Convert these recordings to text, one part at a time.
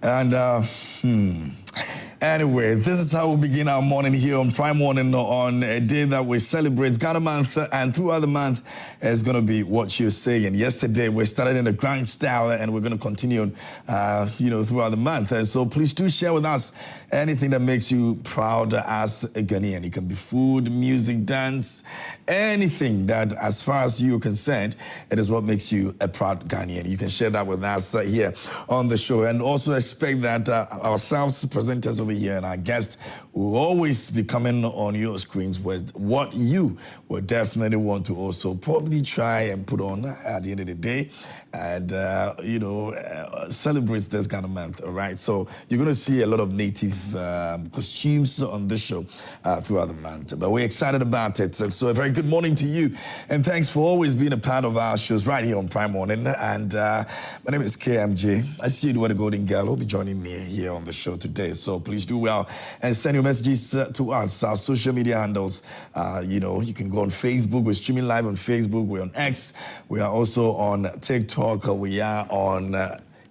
And anyway, this is how we begin our morning here on Prime Morning on a day that we celebrate Ghana Month, and throughout the month is going to be what you're saying. Yesterday we started in a grand style, and we're going to continue, throughout the month. And so please do share with us anything that makes you proud as a Ghanaian. It can be food, music, dance, anything that, as far as you're concerned, it is what makes you a proud Ghanaian. You can share that with us here on the show, and also expect that ourselves, presenters over here, and our guests will always be coming on your screens with what you will definitely want to also probably try and put on at the end of the day, and celebrate this kind of month. All right, so you're going to see a lot of native costumes on this show throughout the month, but we're excited about it. So a very good morning to you, and thanks for always being a part of our shows right here on Prime Morning. And my name is KMJ. I see you what a golden girl will be joining me here on the show today. So please do well and send your messages to us. Our social media handles, you can go on Facebook. We're streaming live on Facebook. We're on X. We are also on TikTok. We are on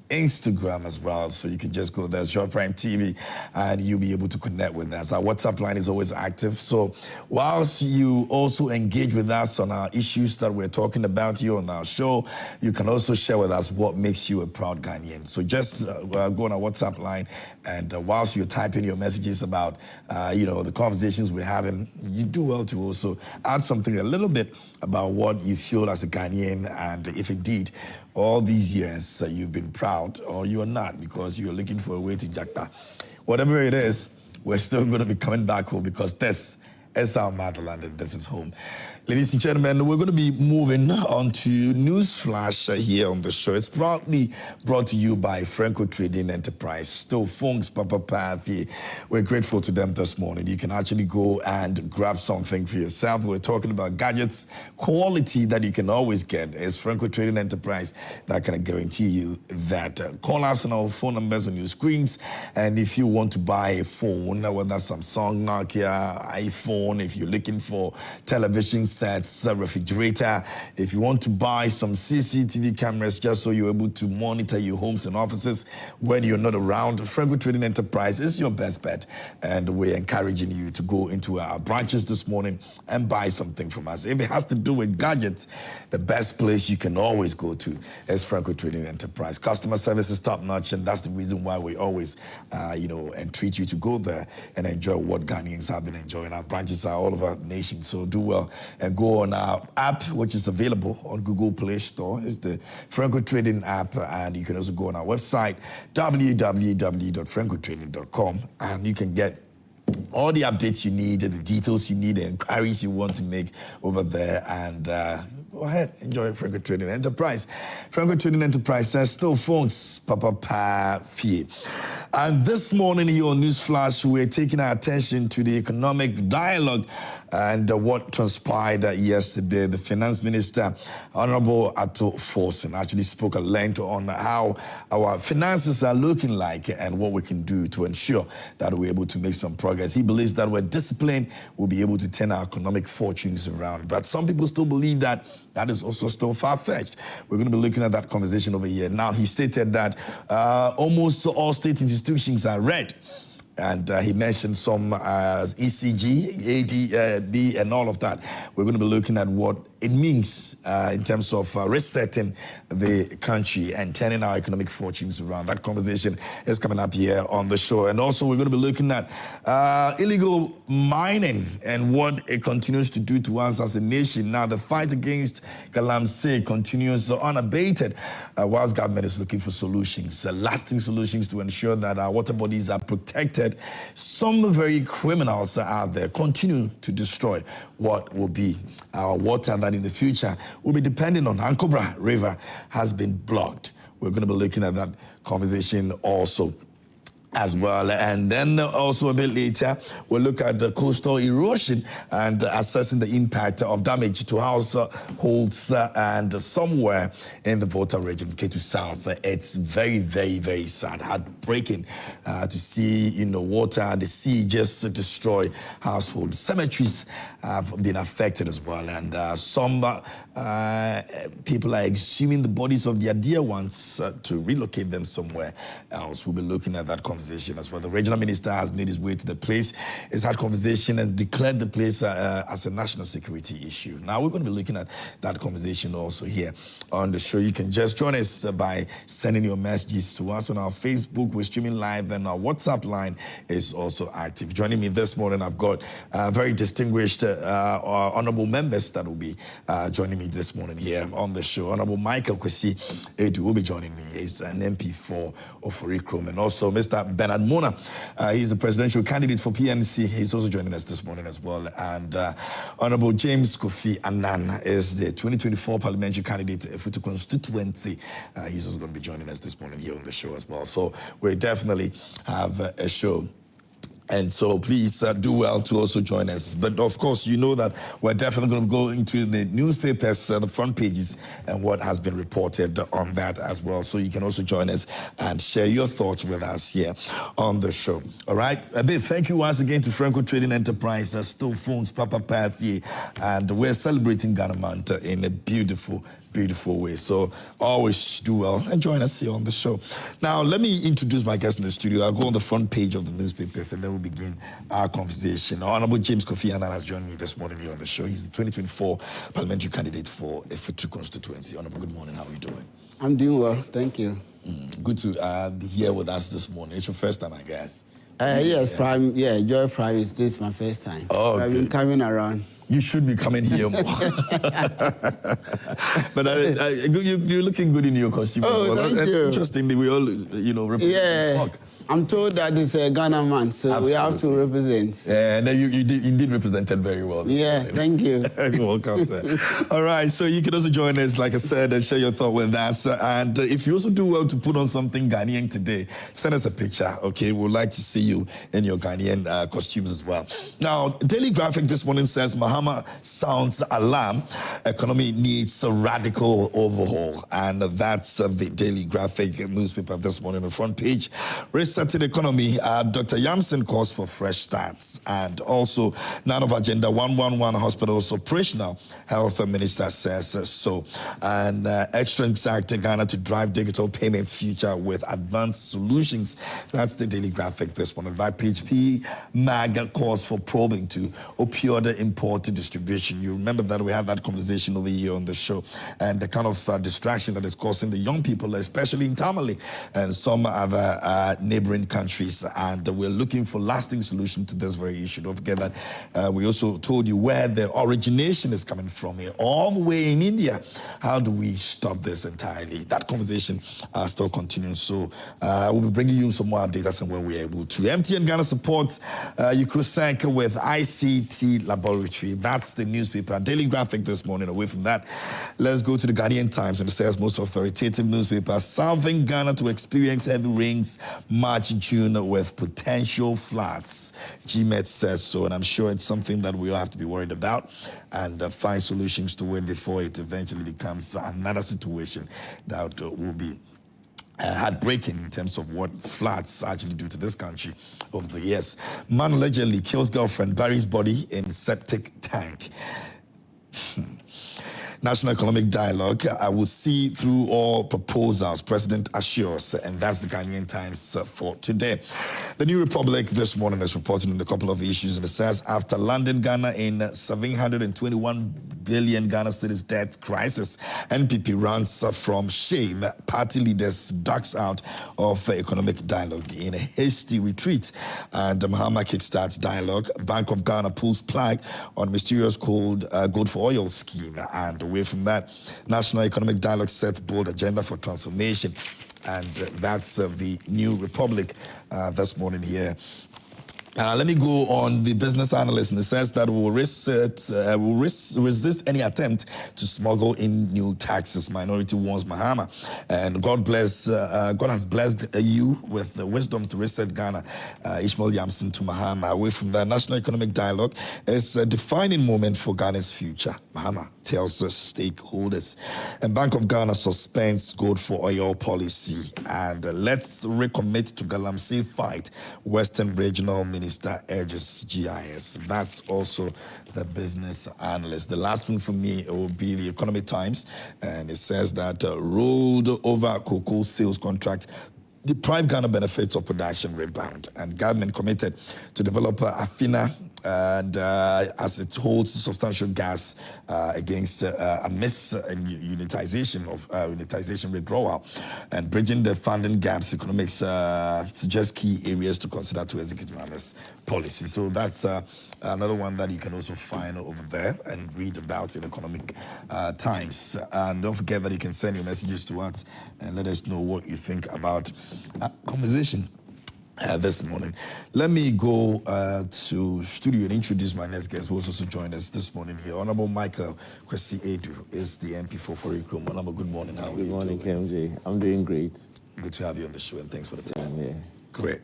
Instagram as well, so you can just go there, Short Prime TV, and you'll be able to connect with us. Our WhatsApp line is always active, so whilst you also engage with us on our issues that we're talking about here on our show, you can also share with us what makes you a proud Ghanaian. So just go on our WhatsApp line, and whilst you're typing your messages about the conversations we're having, you do well to also add something a little bit about what you feel as a Ghanaian, and if indeed all these years you've been proud, or you are not because you're looking for a way to Jakarta. Whatever it is, we're still going to be coming back home, because this is our motherland and this is home. Ladies and gentlemen, we're going to be moving on to News Flash here on the show. It's proudly brought to you by Franco Trading Enterprise. Still Funks Papa Pathi. We're grateful to them this morning. You can actually go and grab something for yourself. We're talking about gadgets, quality that you can always get. It's Franco Trading Enterprise that can guarantee you that. Call us on our phone numbers on your screens. And if you want to buy a phone, whether Samsung, Nokia, iPhone, if you're looking for television sets, refrigerator, if you want to buy some CCTV cameras just so you're able to monitor your homes and offices when you're not around, Franco Trading Enterprise is your best bet. And we're encouraging you to go into our branches this morning and buy something from us. If it has to do with gadgets, the best place you can always go to is Franco Trading Enterprise. Customer service is top notch, and that's the reason why we always, entreat you to go there and enjoy what Ghanaians have been enjoying. Our branches are all over the nation, so do well and go on our app, which is available on Google Play Store. It's the Franco Trading app, and you can also go on our website, www.francotrading.com, and you can get all the updates you need, the details you need, the inquiries you want to make over there, and go ahead, enjoy Franco Trading Enterprise. Franco Trading Enterprise says, still phones, Papa Pa Fee. And this morning here on News Flash, we're taking our attention to the economic dialogue and what transpired yesterday. The Finance Minister, Honorable Ato Forson, actually spoke at length on how our finances are looking like and what we can do to ensure that we're able to make some progress. He believes that we're disciplined, we'll be able to turn our economic fortunes around. But some people still believe that that is also still far-fetched. We're going to be looking at that conversation over here. Now, he stated that almost all state institutions are red. And he mentioned some ECG, ADB, and all of that. We're going to be looking at what it means in terms of resetting the country and turning our economic fortunes around. That conversation is coming up here on the show. And also we're going to be looking at illegal mining and what it continues to do to us as a nation. Now, the fight against Galamsey continues unabated, whilst government is looking for solutions, lasting solutions to ensure that our water bodies are protected. Some very criminals out there continue to destroy what will be our water that in the future will be depending on. Ankobra River has been blocked. We're going to be looking at that conversation also. as well. And then also a bit later, we'll look at the coastal erosion and assessing the impact of damage to households and somewhere in the Volta region, Ketu South. It's very, very, very sad, heartbreaking to see, water, the sea just destroy households. Cemeteries have been affected as well. And some people are exhuming the bodies of their dear ones to relocate them somewhere else. We'll be looking at that conversation as well. The regional minister has made his way to the place. He's had conversation and declared the place as a national security issue. Now we're going to be looking at that conversation also here on the show. You can just join us by sending your messages to us on our Facebook. We're streaming live, and our WhatsApp line is also active. Joining me this morning, I've got very distinguished honorable members that will be joining me this morning here on the show. Honorable Michael Kwasi Aidoo will be joining me. He's an MP for Ofori-Krom, and also Mr. Bernard Mona. He's a presidential candidate for PNC. He's also joining us this morning as well. And Honorable James Kofi Annan is the 2024 parliamentary candidate for the constituency. He's also going to be joining us this morning here on the show as well. So we definitely have a show. And so please do well to also join us. But of course, you know that we're definitely going to go into the newspapers, the front pages, and what has been reported on that as well. So you can also join us and share your thoughts with us here on the show. All right. A big thank you once again to Franco Trading Enterprise, Still Phones, Papa Pathie, and we're celebrating Ghana Month in a beautiful way. So always do well and join us here on the show. Now, let me introduce my guest in the studio. I'll go on the front page of the newspapers and then we'll begin our conversation. Honorable James Kofi Annan has joined me this morning here on the show. He's the 2024 parliamentary candidate for Efutu constituency. Honorable, good morning. How are you doing? I'm doing well. Thank you. Good to be here with us this morning. It's your first time, I guess. Yes, yeah. Prime. Yeah, Joy Prime is this my first time. Oh, I've been coming around. You should be coming here more. But you're looking good in your costume as well. Thank you. Interestingly, we all, represent the stock. I'm told that it's a Ghana month, so Absolutely. We have to represent. Yeah, and you did represented very well. Thank you. You're welcome, sir. All right, so you can also join us, like I said, and share your thought with us. And if you also do well to put on something Ghanaian today, send us a picture, okay? We'd like to see you in your Ghanaian costumes as well. Now, Daily Graphic this morning says, Mahama sounds alarm. Economy needs a radical overhaul. And that's the Daily Graphic newspaper this morning on the front page. Restarting the economy, Dr. Yamson calls for fresh starts. And also, none of Agenda 111 hospitals operational, Health Minister says so. And extra exact Ghana to drive digital payments future with advanced solutions. That's the Daily Graphic this morning. By page P, MAG calls for probing to opioid import distribution. You remember that we had that conversation over here on the show, and the kind of distraction that is causing the young people, especially in Tamale and some other neighboring countries. And we're looking for lasting solution to this very issue. Don't forget that we also told you where the origination is coming from here, all the way in India. How do we stop this entirely? That conversation still continues. So we'll be bringing you some more updates and when we're able to. MTN Ghana supports Ukrasank with ICT laboratory. That's the newspaper. Daily Graphic this morning. Away from that, let's go to the Ghanaian Times, and it says most authoritative newspaper, Southern Ghana to experience heavy rains March, June with potential floods. GMET says so, and I'm sure it's something that we all have to be worried about and find solutions to it before it eventually becomes another situation that will be heartbreaking in terms of what floods actually do to this country over the years. Man allegedly kills girlfriend, buries body in septic tank. National Economic Dialogue, I will see through all proposals, President assures, and that's the Ghanaian Times for today. The New Republic this morning is reporting on a couple of issues, and it says, after landing Ghana in 721 billion Ghana cedis debt crisis, NPP runs from shame. Party leaders ducks out of economic dialogue in a hasty retreat. And Mahama kickstarts dialogue. Bank of Ghana pulls plug on mysterious gold for oil scheme. And away from that, National Economic Dialogue sets bold agenda for transformation. And that's the New Republic this morning here Let me go on the business analyst, and it says that we'll resist any attempt to smuggle in new taxes. Minority warns Mahama, and God has blessed you with the wisdom to reset Ghana. Ishmael Yamson to Mahama. Away from the National Economic Dialogue, it's a defining moment for Ghana's future. Mahama tells the stakeholders. And Bank of Ghana suspends gold for oil policy. And let's recommit to Galamsey fight. Western Regional Minister urges GIS. That's also the business analyst. The last one for me will be the Economic Times. And it says that rolled over cocoa sales contract deprive Ghana benefits of production rebound. And government committed to develop Afina and as it holds substantial gas against a miss in unitization withdrawal and bridging the funding gaps. Economics suggests key areas to consider to execute Mahama's policy. So that's another one that you can also find over there and read about in Economic Times. And don't forget that you can send your messages to us and let us know what you think about conversation this morning. Let me go to studio and introduce my next guest who also joined us this morning here. Honorable Michael Kwasi Aidoo is the MP for Forikrom. Honorable, good morning. How are you doing? Good morning, KMJ. I'm doing great. Good to have you on the show, and thanks for the time. Yeah. Great.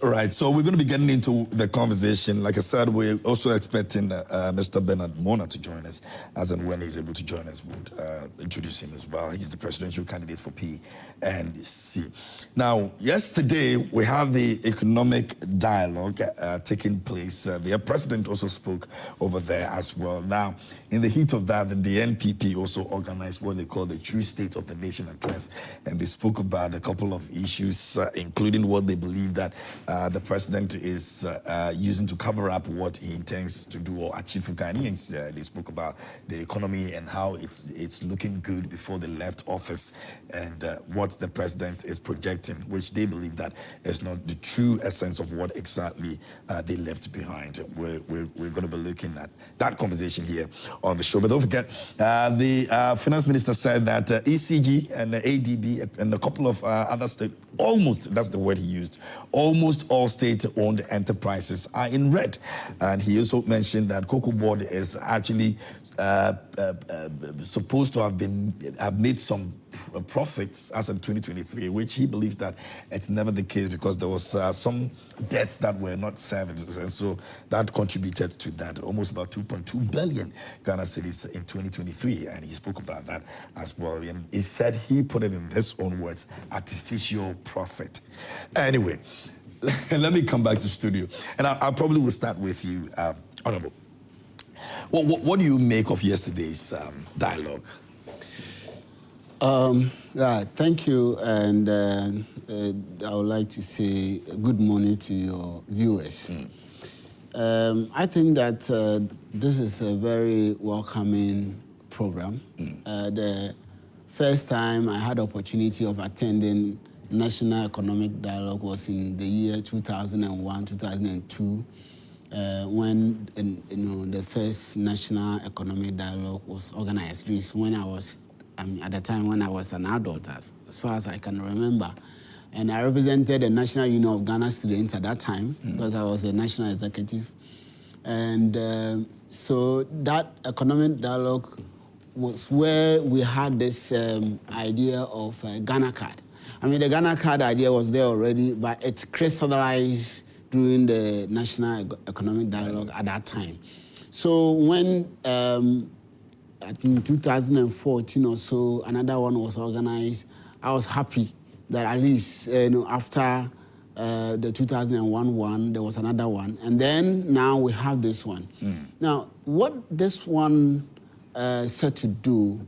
All right, so we're going to be getting into the conversation. Like I said, we're also expecting Mr. Bernard Mona to join us, as and when he's able to join us, we'll introduce him as well. He's the presidential candidate for PNC. Now, yesterday, we had the economic dialogue taking place. The president also spoke over there as well. Now, in the heat of that, the NPP also organized what they call the True State of the Nation Address, and they spoke about a couple of issues, including what they believe that the president is using to cover up what he intends to do or achieve for Ghanaians. They spoke about the economy and how it's looking good before they left office, and what the president is projecting, which they believe that is not the true essence of what exactly they left behind. We're going to be looking at that conversation here on the show. But don't forget, the finance minister said that ECG and the ADB and a couple of other states, almost, that's the word he used, almost all state-owned enterprises are in red. And he also mentioned that Cocoa Board is actually supposed to have made some profits as of 2023, which he believes that it's never the case because there was some debts that were not serviced, and so that contributed to that, almost about 2.2 billion Ghana cedis in 2023, and he spoke about that as well. And he said he put it in his own words, artificial profit. Anyway, let me come back to studio, and I probably will start with you, Honorable. What do you make of yesterday's dialogue? Thank you, and I would like to say good morning to your viewers. I think that this is a very welcoming program. The first time I had the opportunity of attending National Economic Dialogue was in the year 2001, 2002. When the first National Economic Dialogue was organized, when I was at the time when I was an adult, as far as I can remember, and I represented the National Union of Ghana Students at that time because I was a national executive, and so that economic dialogue was where we had this idea of Ghana card. I mean, the Ghana card idea was there already, but it crystallized during the National Economic Dialogue at that time. So when in 2014 or so, another one was organized, I was happy that at least after the 2001 one, there was another one. And then now we have this one. Now, what this one set to do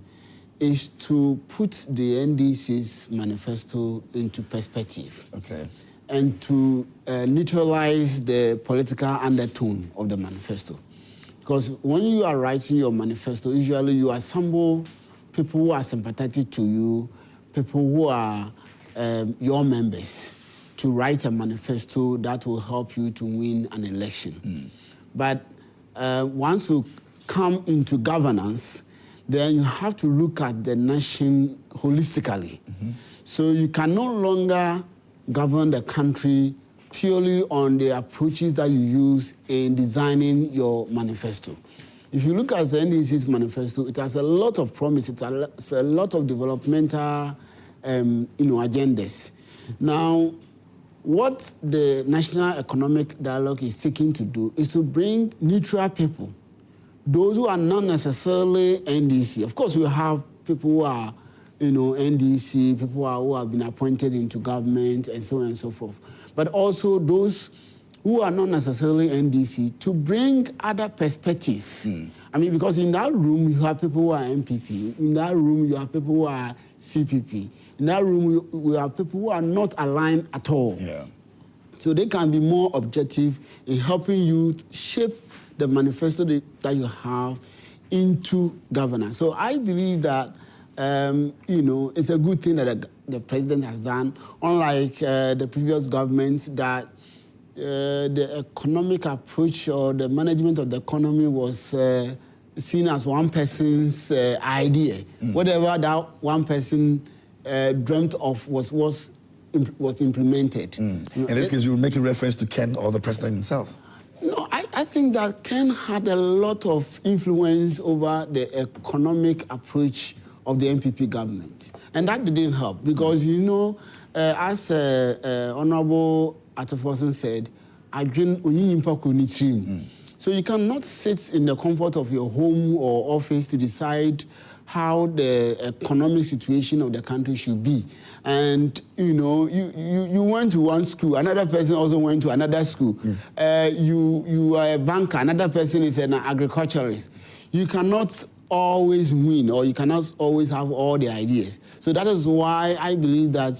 is to put the NDC's manifesto into perspective. Okay. And to neutralize the political undertone of the manifesto. Because when you are writing your manifesto, usually you assemble people who are sympathetic to you, people who are your members, to write a manifesto that will help you to win an election. But once you come into governance, then you have to look at the nation holistically. So you can no longer govern the country purely on the approaches that you use in designing your manifesto. If you look at the NDC's manifesto, it has a lot of promise. It has a lot of developmental, agendas. Now, what the National Economic Dialogue is seeking to do is to bring neutral people, those who are not necessarily NDC. Of course, we have people who are, NDC, people who have been appointed into government, and so on and so forth. But also those who are not necessarily NDC, to bring other perspectives. I mean, because in that room, you have people who are MPP. In that room, you have people who are CPP. In that room, we have people who are not aligned at all. Yeah. So they can be more objective in helping you shape the manifesto that you have into governance. So I believe that, it's a good thing that the president has done, unlike the previous government that the economic approach or the management of the economy was seen as one person's idea. Whatever that one person dreamt of was implemented. In this case, you were making reference to Ken or the president himself. No, I think that Ken had a lot of influence over the economic approach of the MPP government. And that didn't help because, as Honorable Ataforson said, so you cannot sit in the comfort of your home or office to decide how the economic situation of the country should be. And, you went to one school, another person also went to another school. You are a banker, another person is an agriculturalist. You cannot always win, or you cannot always have all the ideas. So that is why I believe that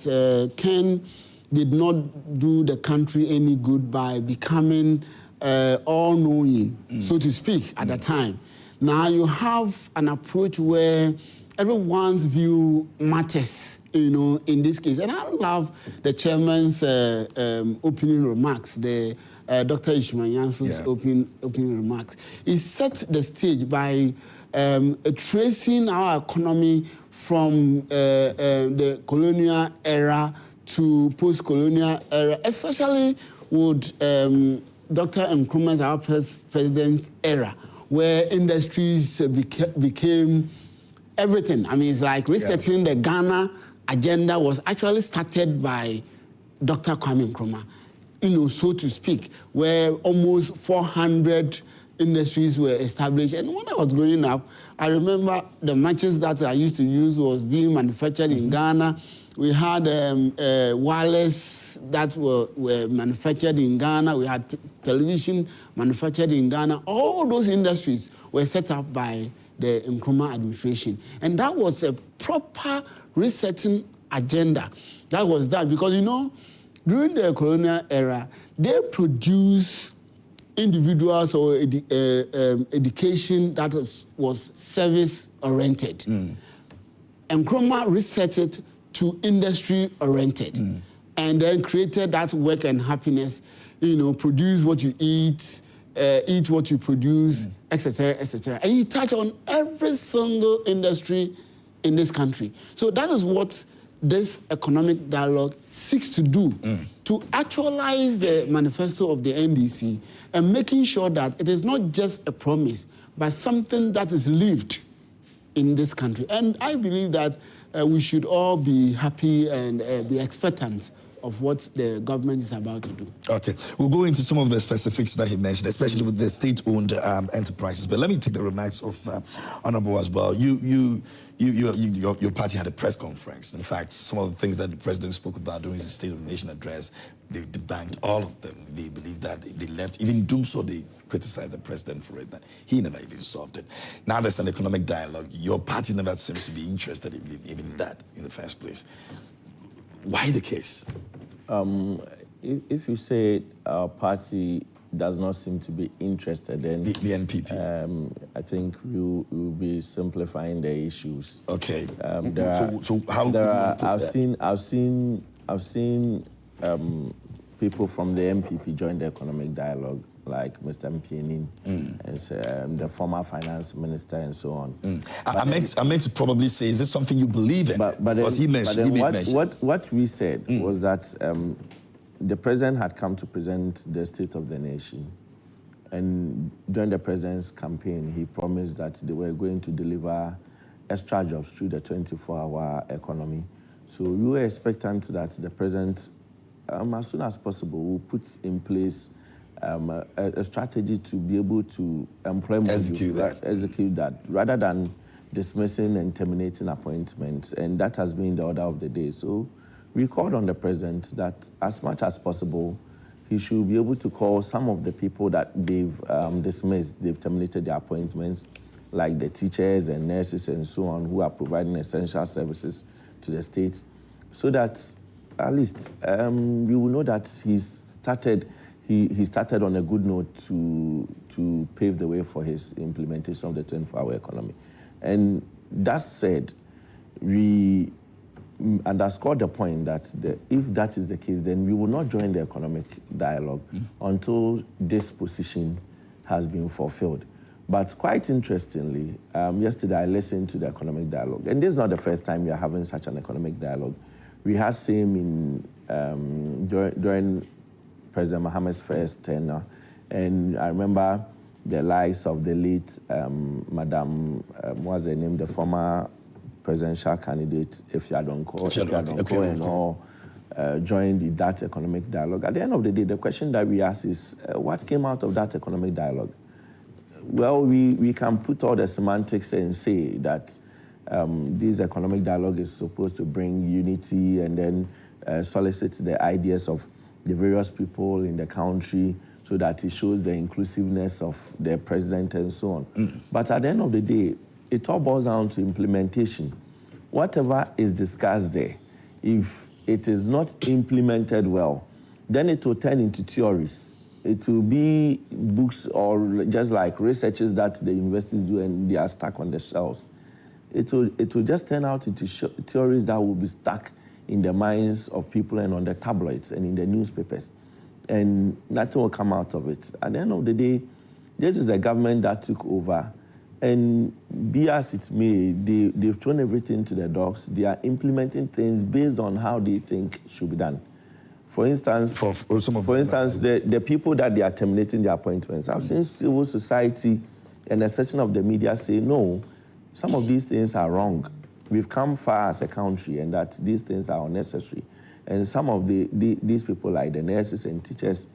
Ken did not do the country any good by becoming all-knowing, so to speak, at the time. Now you have an approach where everyone's view matters, in this case. And I love the chairman's opening remarks, the Dr. Ishmael Yansu's opening remarks. He set the stage by tracing our economy from the colonial era to post-colonial era, especially with Dr. Nkrumah's, our president's era, where industries became everything. I mean, it's like resetting the Ghana agenda was actually started by Dr. Kwame Nkrumah, so to speak, where almost 400 industries were established. And when I was growing up, I remember the matches that I used to use was being manufactured in Ghana. We had wireless that were manufactured in Ghana. We had television manufactured in Ghana. All those industries were set up by the Nkrumah administration. And that was a proper resetting agenda. That was that because, during the colonial era, they produced individuals or education that was service-oriented. Nkrumah reset it to industry-oriented and then created that work and happiness, produce what you eat what you produce, etc., etc. And he touched on every single industry in this country. So that is what this economic dialogue seeks to do, to actualize the manifesto of the NDC and making sure that it is not just a promise, but something that is lived in this country. And I believe that we should all be happy and be expectant of what the government is about to do. Okay, we'll go into some of the specifics that he mentioned, especially with the state-owned enterprises. But let me take the remarks of Honorable as well. Your party had a press conference. In fact, some of the things that the president spoke about during his State of the Nation address, they debunked all of them. They believe that they left, even Doomso, they criticized the president for it, that he never even solved it. Now there's an economic dialogue. Your party never seems to be interested in even that in the first place. Why the case? If you say our party does not seem to be interested in the NPP, I think we'll be simplifying the issues. Okay. I've seen people from the NPP join the economic dialogue, like Mr. Mpienin and the former finance minister and so on. I meant to probably say, is this something you believe in? But because he made mention. What we said was that the president had come to present the state of the nation. And during the president's campaign, he promised that they were going to deliver extra jobs through the 24-hour economy. So we were expectant that the president, as soon as possible, will put in place a strategy to be able to employ more execute that, rather than dismissing and terminating appointments. And that has been the order of the day. So we called on the president that as much as possible, he should be able to call some of the people that they've dismissed, they've terminated their appointments, like the teachers and nurses and so on, who are providing essential services to the states, so that at least we will know that he started on a good note to pave the way for his implementation of the 24-hour economy. And that said, we underscore the point that if that is the case, then we will not join the economic dialogue until this position has been fulfilled. But quite interestingly, yesterday I listened to the economic dialogue, and this is not the first time we are having such an economic dialogue. We had same during President Mohammed's first tenure, and I remember the likes of the late Madam, what's her name, the former presidential candidate, Ifeanyi and all, joined that economic dialogue. At the end of the day, the question that we ask is, what came out of that economic dialogue? Well, we can put all the semantics and say that this economic dialogue is supposed to bring unity and then solicit the ideas of the various people in the country so that it shows the inclusiveness of the president and so on. But at the end of the day, it all boils down to implementation. Whatever is discussed there, if it is not implemented well, then it will turn into theories. It will be books or just like researches that the universities do and they are stuck on the shelves. It will just turn out into theories that will be stuck in the minds of people and on the tabloids and in the newspapers. And nothing will come out of it. At the end of the day, this is the government that took over. And be as it may, they've thrown everything to the dogs. They are implementing things based on how they think should be done. For instance, the people that they are terminating their appointments, I've seen civil society and a section of the media say, no, some of these things are wrong. We've come far as a country and that these things are unnecessary. And some of these people, like the nurses and teachers,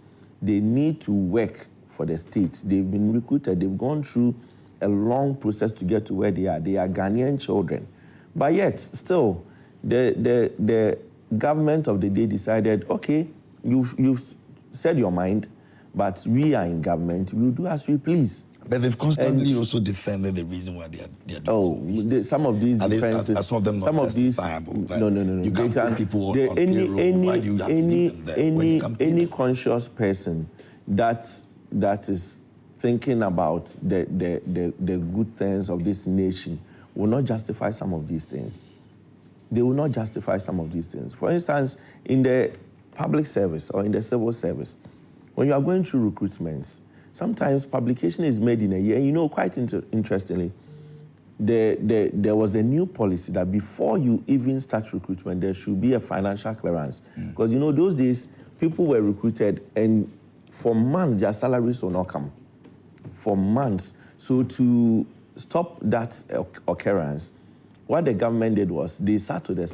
they need to work for the state. They've been recruited. They've gone through a long process to get to where they are. They are Ghanaian children. But yet, still, the government of the day decided, okay, you've said your mind, but we are in government. We'll do as we please. But they've constantly also defended the reason why they are doing some of these defenses, some of them not justifiable. No. You can't put people on payroll. Why do you have to leave them there? Any conscious person that is thinking about the good things of this nation will not justify some of these things. They will not justify some of these things. For instance, in the public service or in the civil service, when you are going through recruitments, sometimes publication is made in a year. You know, quite interestingly, there was a new policy that before you even start recruitment, there should be a financial clearance. Because, you know, those days, people were recruited and for months, their salaries will not come. For months. So to stop that occurrence, what the government did was they sat to the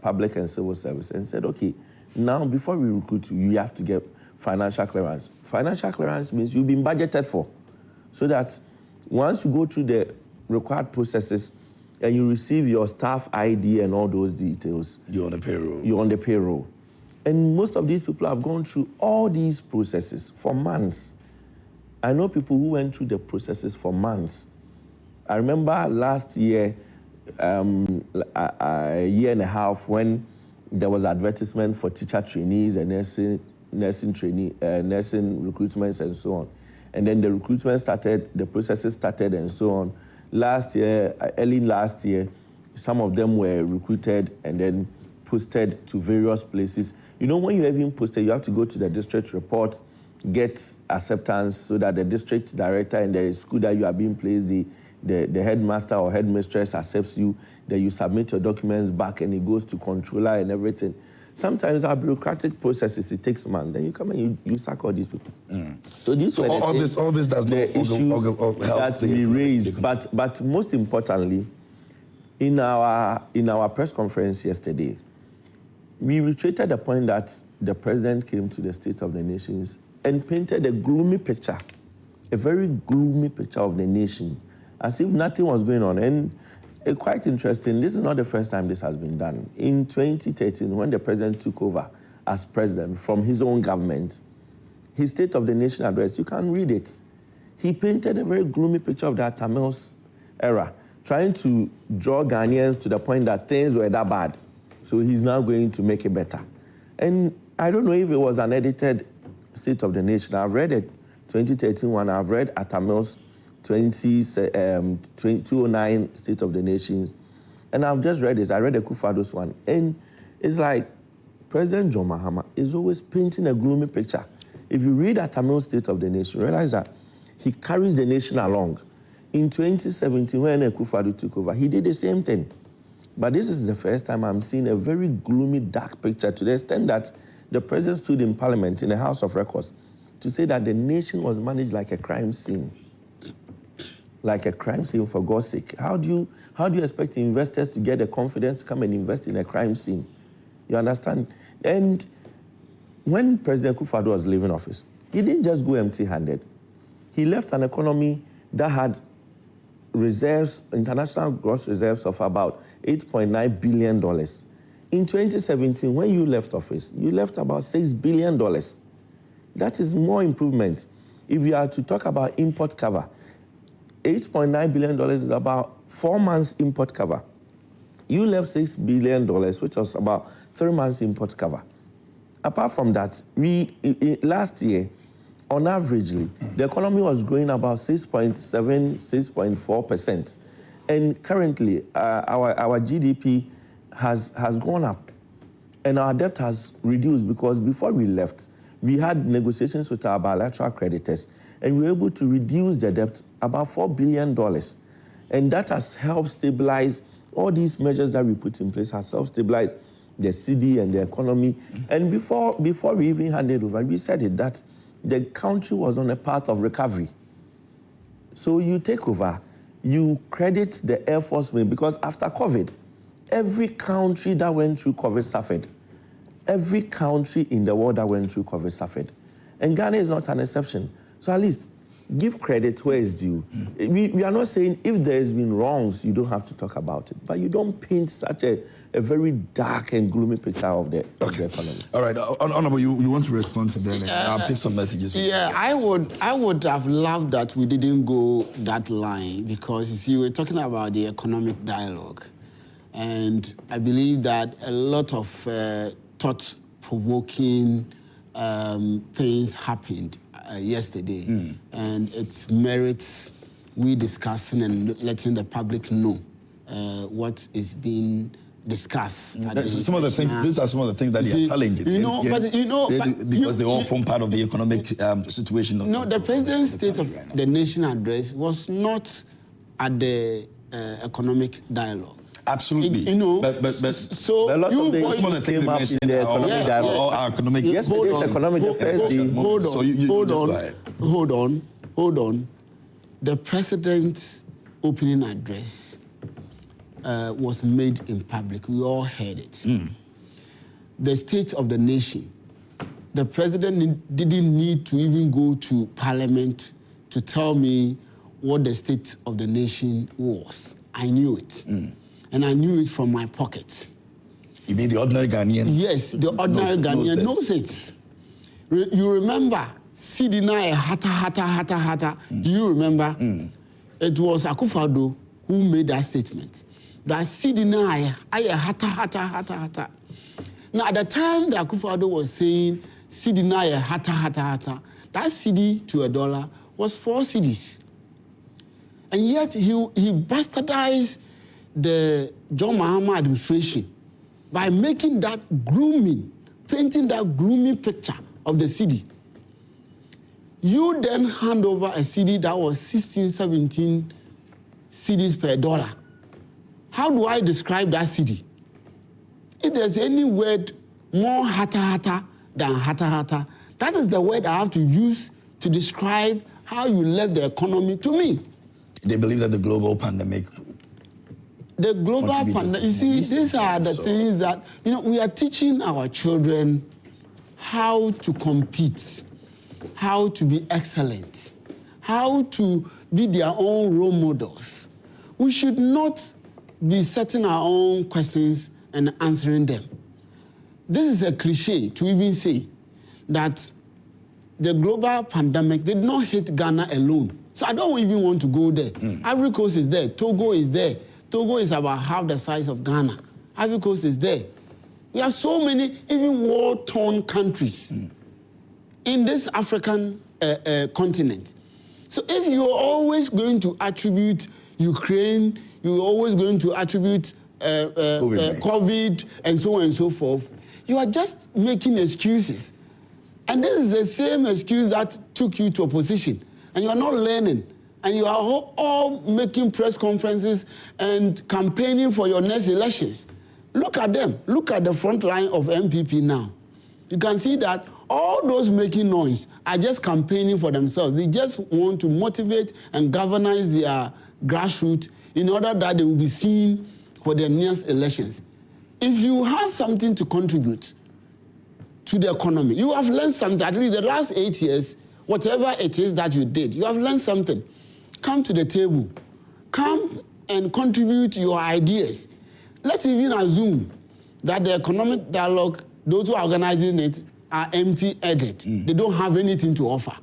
public and civil service and said, okay, now before we recruit you, you have to get financial clearance. Financial clearance means you've been budgeted for. So that once you go through the required processes and you receive your staff ID and all those details, you're on the payroll. You're on the payroll. And most of these people have gone through all these processes for months. I know people who went through the processes for months. I remember last year, a year and a half, when there was advertisement for teacher trainees and nursing recruitments and so on. And then the recruitment started, the processes started and so on. Last year, early last year, some of them were recruited and then posted to various places. You know, when you even posted, you have to go to the district report, get acceptance so that the district director and the school that you are being placed, the headmaster or headmistress accepts you, then you submit your documents back and it goes to controller and everything. sometimes our bureaucratic processes, it takes months. Then you come and you sack all these people. So these So all this does not the issues help that we raised. But most importantly, in our press conference yesterday, we reiterated the point that the president came to the State of the Nations and painted a gloomy picture, a very gloomy picture of the nation, as if nothing was going on. And quite interesting, this is not the first time this has been done. In 2013, when the president took over as president from his own government, his State of the Nation address, you can read it. He painted a very gloomy picture of the Tamils era, trying to draw Ghanaians to the point that things were that bad. So he's now going to make it better. And I don't know if it was an edited State of the Nation. I've read it, 2013 one. I've read Atamil's 2009 State of the Nations. And I've just read this. I read the Akufo-Addo's one. And it's like President John Mahama is always painting a gloomy picture. If you read Atamil's State of the Nation, realize that he carries the nation along. In 2017, when Akufo-Addo took over, he did the same thing. But this is the first time I'm seeing a very gloomy, dark picture, to the extent that the president stood in Parliament, in the House of Records, to say that the nation was managed like a crime scene. Like a crime scene, for God's sake. How do you expect investors to get the confidence to come and invest in a crime scene? You understand? And when President Akufo-Addo was leaving office, he didn't just go empty-handed. He left an economy that had reserves, international gross reserves of about $8.9 billion. In 2017, when you left office, you left about $6 billion. That is more improvement. If you are to talk about import cover, $8.9 billion is about 4 months import cover. You left $6 billion, which was about 3 months import cover. Apart from that, last year, on average, the economy was growing about 6.7%, 6.4%. And currently, our GDP has gone up. And our debt has reduced because before we left, we had negotiations with our bilateral creditors, and we were able to reduce the debt about $4 billion. And that has helped stabilize all these measures that we put in place, has helped stabilize the city and the economy. And before we even handed over, we said it, that the country was on a path of recovery. So you take over, you credit the Air Force Wing, because after COVID, every country that went through COVID suffered. Every country in the world that went through COVID suffered. And Ghana is not an exception. So at least give credit where it's due. We are not saying if there's been wrongs, you don't have to talk about it. But you don't paint such a very dark and gloomy picture of the economy. All right, Honorable, you want to respond to that? I'll pick some messages. Yeah, I would have loved that we didn't go that line, because you see, we're talking about the economic dialogue. And I believe that a lot of thought-provoking things happened yesterday, and it merits we discussing and letting the public know what is being discussed. Some of the things, these are some of the things that they are challenging. Because they all form part of the economic situation. No, the President's State of the Nation address was not at the economic dialogue. Absolutely. So a lot of some of the things they mentioned in the economic dialogue. Our economic. Hold on. The President's opening address was made in public. We all heard it. The State of the Nation. The President didn't need to even go to Parliament to tell me what the State of the Nation was. I knew it. And I knew it from my pocket. You mean the ordinary Ghanaian? Yes, the ordinary Ghanaian knows it. You remember, Sidina hata. Do you remember? It was Akufo-Addo who made that statement. That Sidina hata. Now, at the time that Akufo-Addo was saying Sidina hata, that CD to $1 was 4 cedis. And yet he bastardized the John Mahama administration by making that painting that gloomy picture of the city. You then hand over a city that was 16, 17 cedis per $1. How do I describe that city? If there's any word more hata than hata. That is the word I have to use to describe how you left the economy to me. They believe that the global pandemic. The global pandemic, you see, these are the things that, we are teaching our children how to compete, how to be excellent, how to be their own role models. We should not be setting our own questions and answering them. This is a cliche to even say that the global pandemic did not hit Ghana alone. So I don't even want to go there. Ivory Coast is there. Togo is there. Togo is about half the size of Ghana. Ivory Coast is there. We have so many, even war-torn countries in this African continent. So if you're always going to attribute Ukraine, you're always going to attribute COVID and so on and so forth, you are just making excuses. And this is the same excuse that took you to opposition. And you are not learning. And you are all making press conferences and campaigning for your next elections. Look at them. Look at the front line of MPP now. You can see that all those making noise are just campaigning for themselves. They just want to motivate and galvanize their grassroots in order that they will be seen for their next elections. If you have something to contribute to the economy, you have learned something. At least the last 8 years, whatever it is that you did, you have learned something. Come to the table. Come and contribute your ideas. Let's even assume that the economic dialogue, those who are organizing it, are empty-headed. They don't have anything to offer.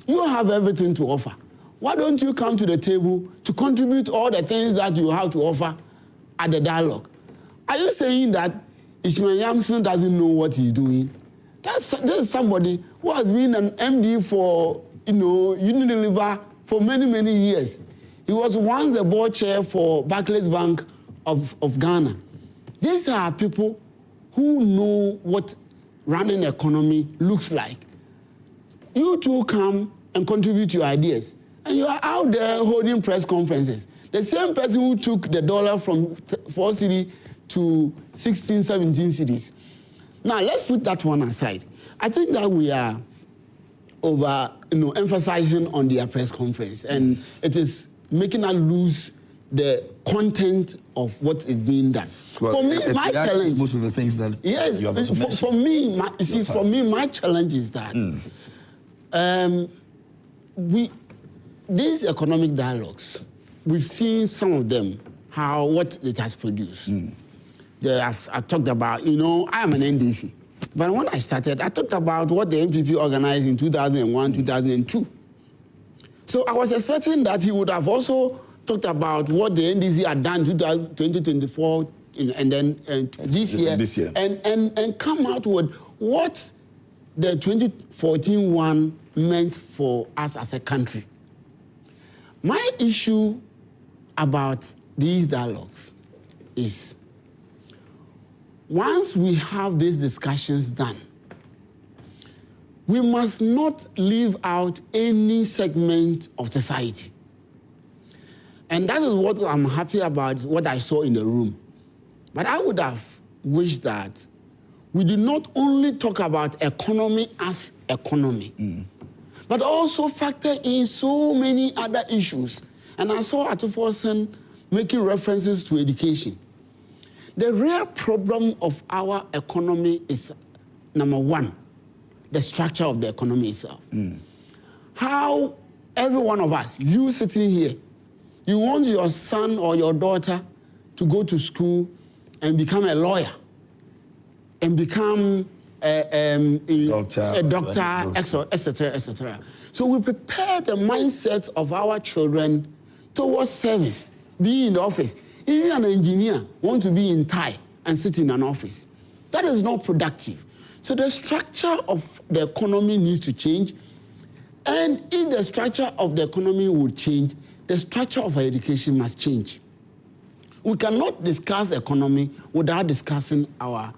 You have everything to offer. Why don't you come to the table to contribute all the things that you have to offer at the dialogue? Are you saying that Ishmael Yamson doesn't know what he's doing? This is somebody who has been an MD for, Unilever for many, many years. He was once the board chair for Barclays Bank of Ghana. These are people who know what running an economy looks like. You two come and contribute your ideas. And you are out there holding press conferences. The same person who took the dollar from 4 cedi to 16, 17 cedis. Now, let's put that one aside. I think that we are emphasizing on their press conference, and it is making us lose the content of what is being done. Well, for me, my challenge, most of the things that you have also mentioned. For me, my challenge is that these economic dialogues, we've seen some of them, what it has produced. I talked about, I am an NDC. But when I started, I talked about what the MPP organized in 2001, 2002. So I was expecting that he would have also talked about what the NDC had done in 2024 and then this year. And come out with what the 2014 one meant for us as a country. My issue about these dialogues is once we have these discussions done, we must not leave out any segment of society. And that is what I'm happy about, what I saw in the room. But I would have wished that we do not only talk about economy as economy, but also factor in so many other issues. And I saw Atuforsen making references to education. The real problem of our economy is, number one, the structure of the economy itself. How every one of us, you sitting here, you want your son or your daughter to go to school and become a lawyer and become a doctor, etc., etc. So we prepare the mindset of our children towards service, being in the office. Even an engineer wants to be in tie and sit in an office. That is not productive. So the structure of the economy needs to change. And if the structure of the economy will change, the structure of our education must change. We cannot discuss economy without discussing our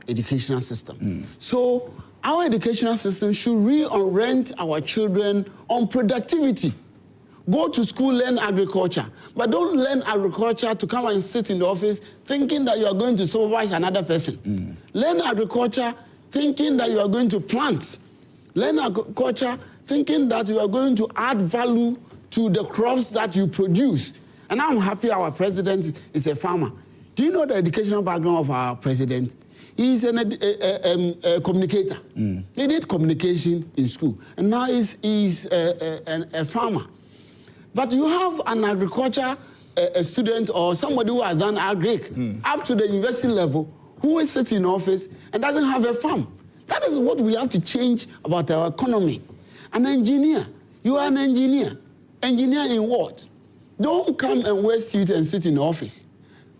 educational system. So our educational system should reorient our children on productivity. Go to school, learn agriculture. But don't learn agriculture to come and sit in the office thinking that you are going to supervise another person. Learn agriculture thinking that you are going to plant. Learn agriculture thinking that you are going to add value to the crops that you produce. And I'm happy our president is a farmer. Do you know the educational background of our president? He's a communicator. He did communication in school. And now he's a farmer. But you have an agriculture student or somebody who has done agric up to the university level who is sitting in office and doesn't have a farm. That is what we have to change about our economy. An engineer, you are an engineer. Engineer in what? Don't come and wear suit and sit in office.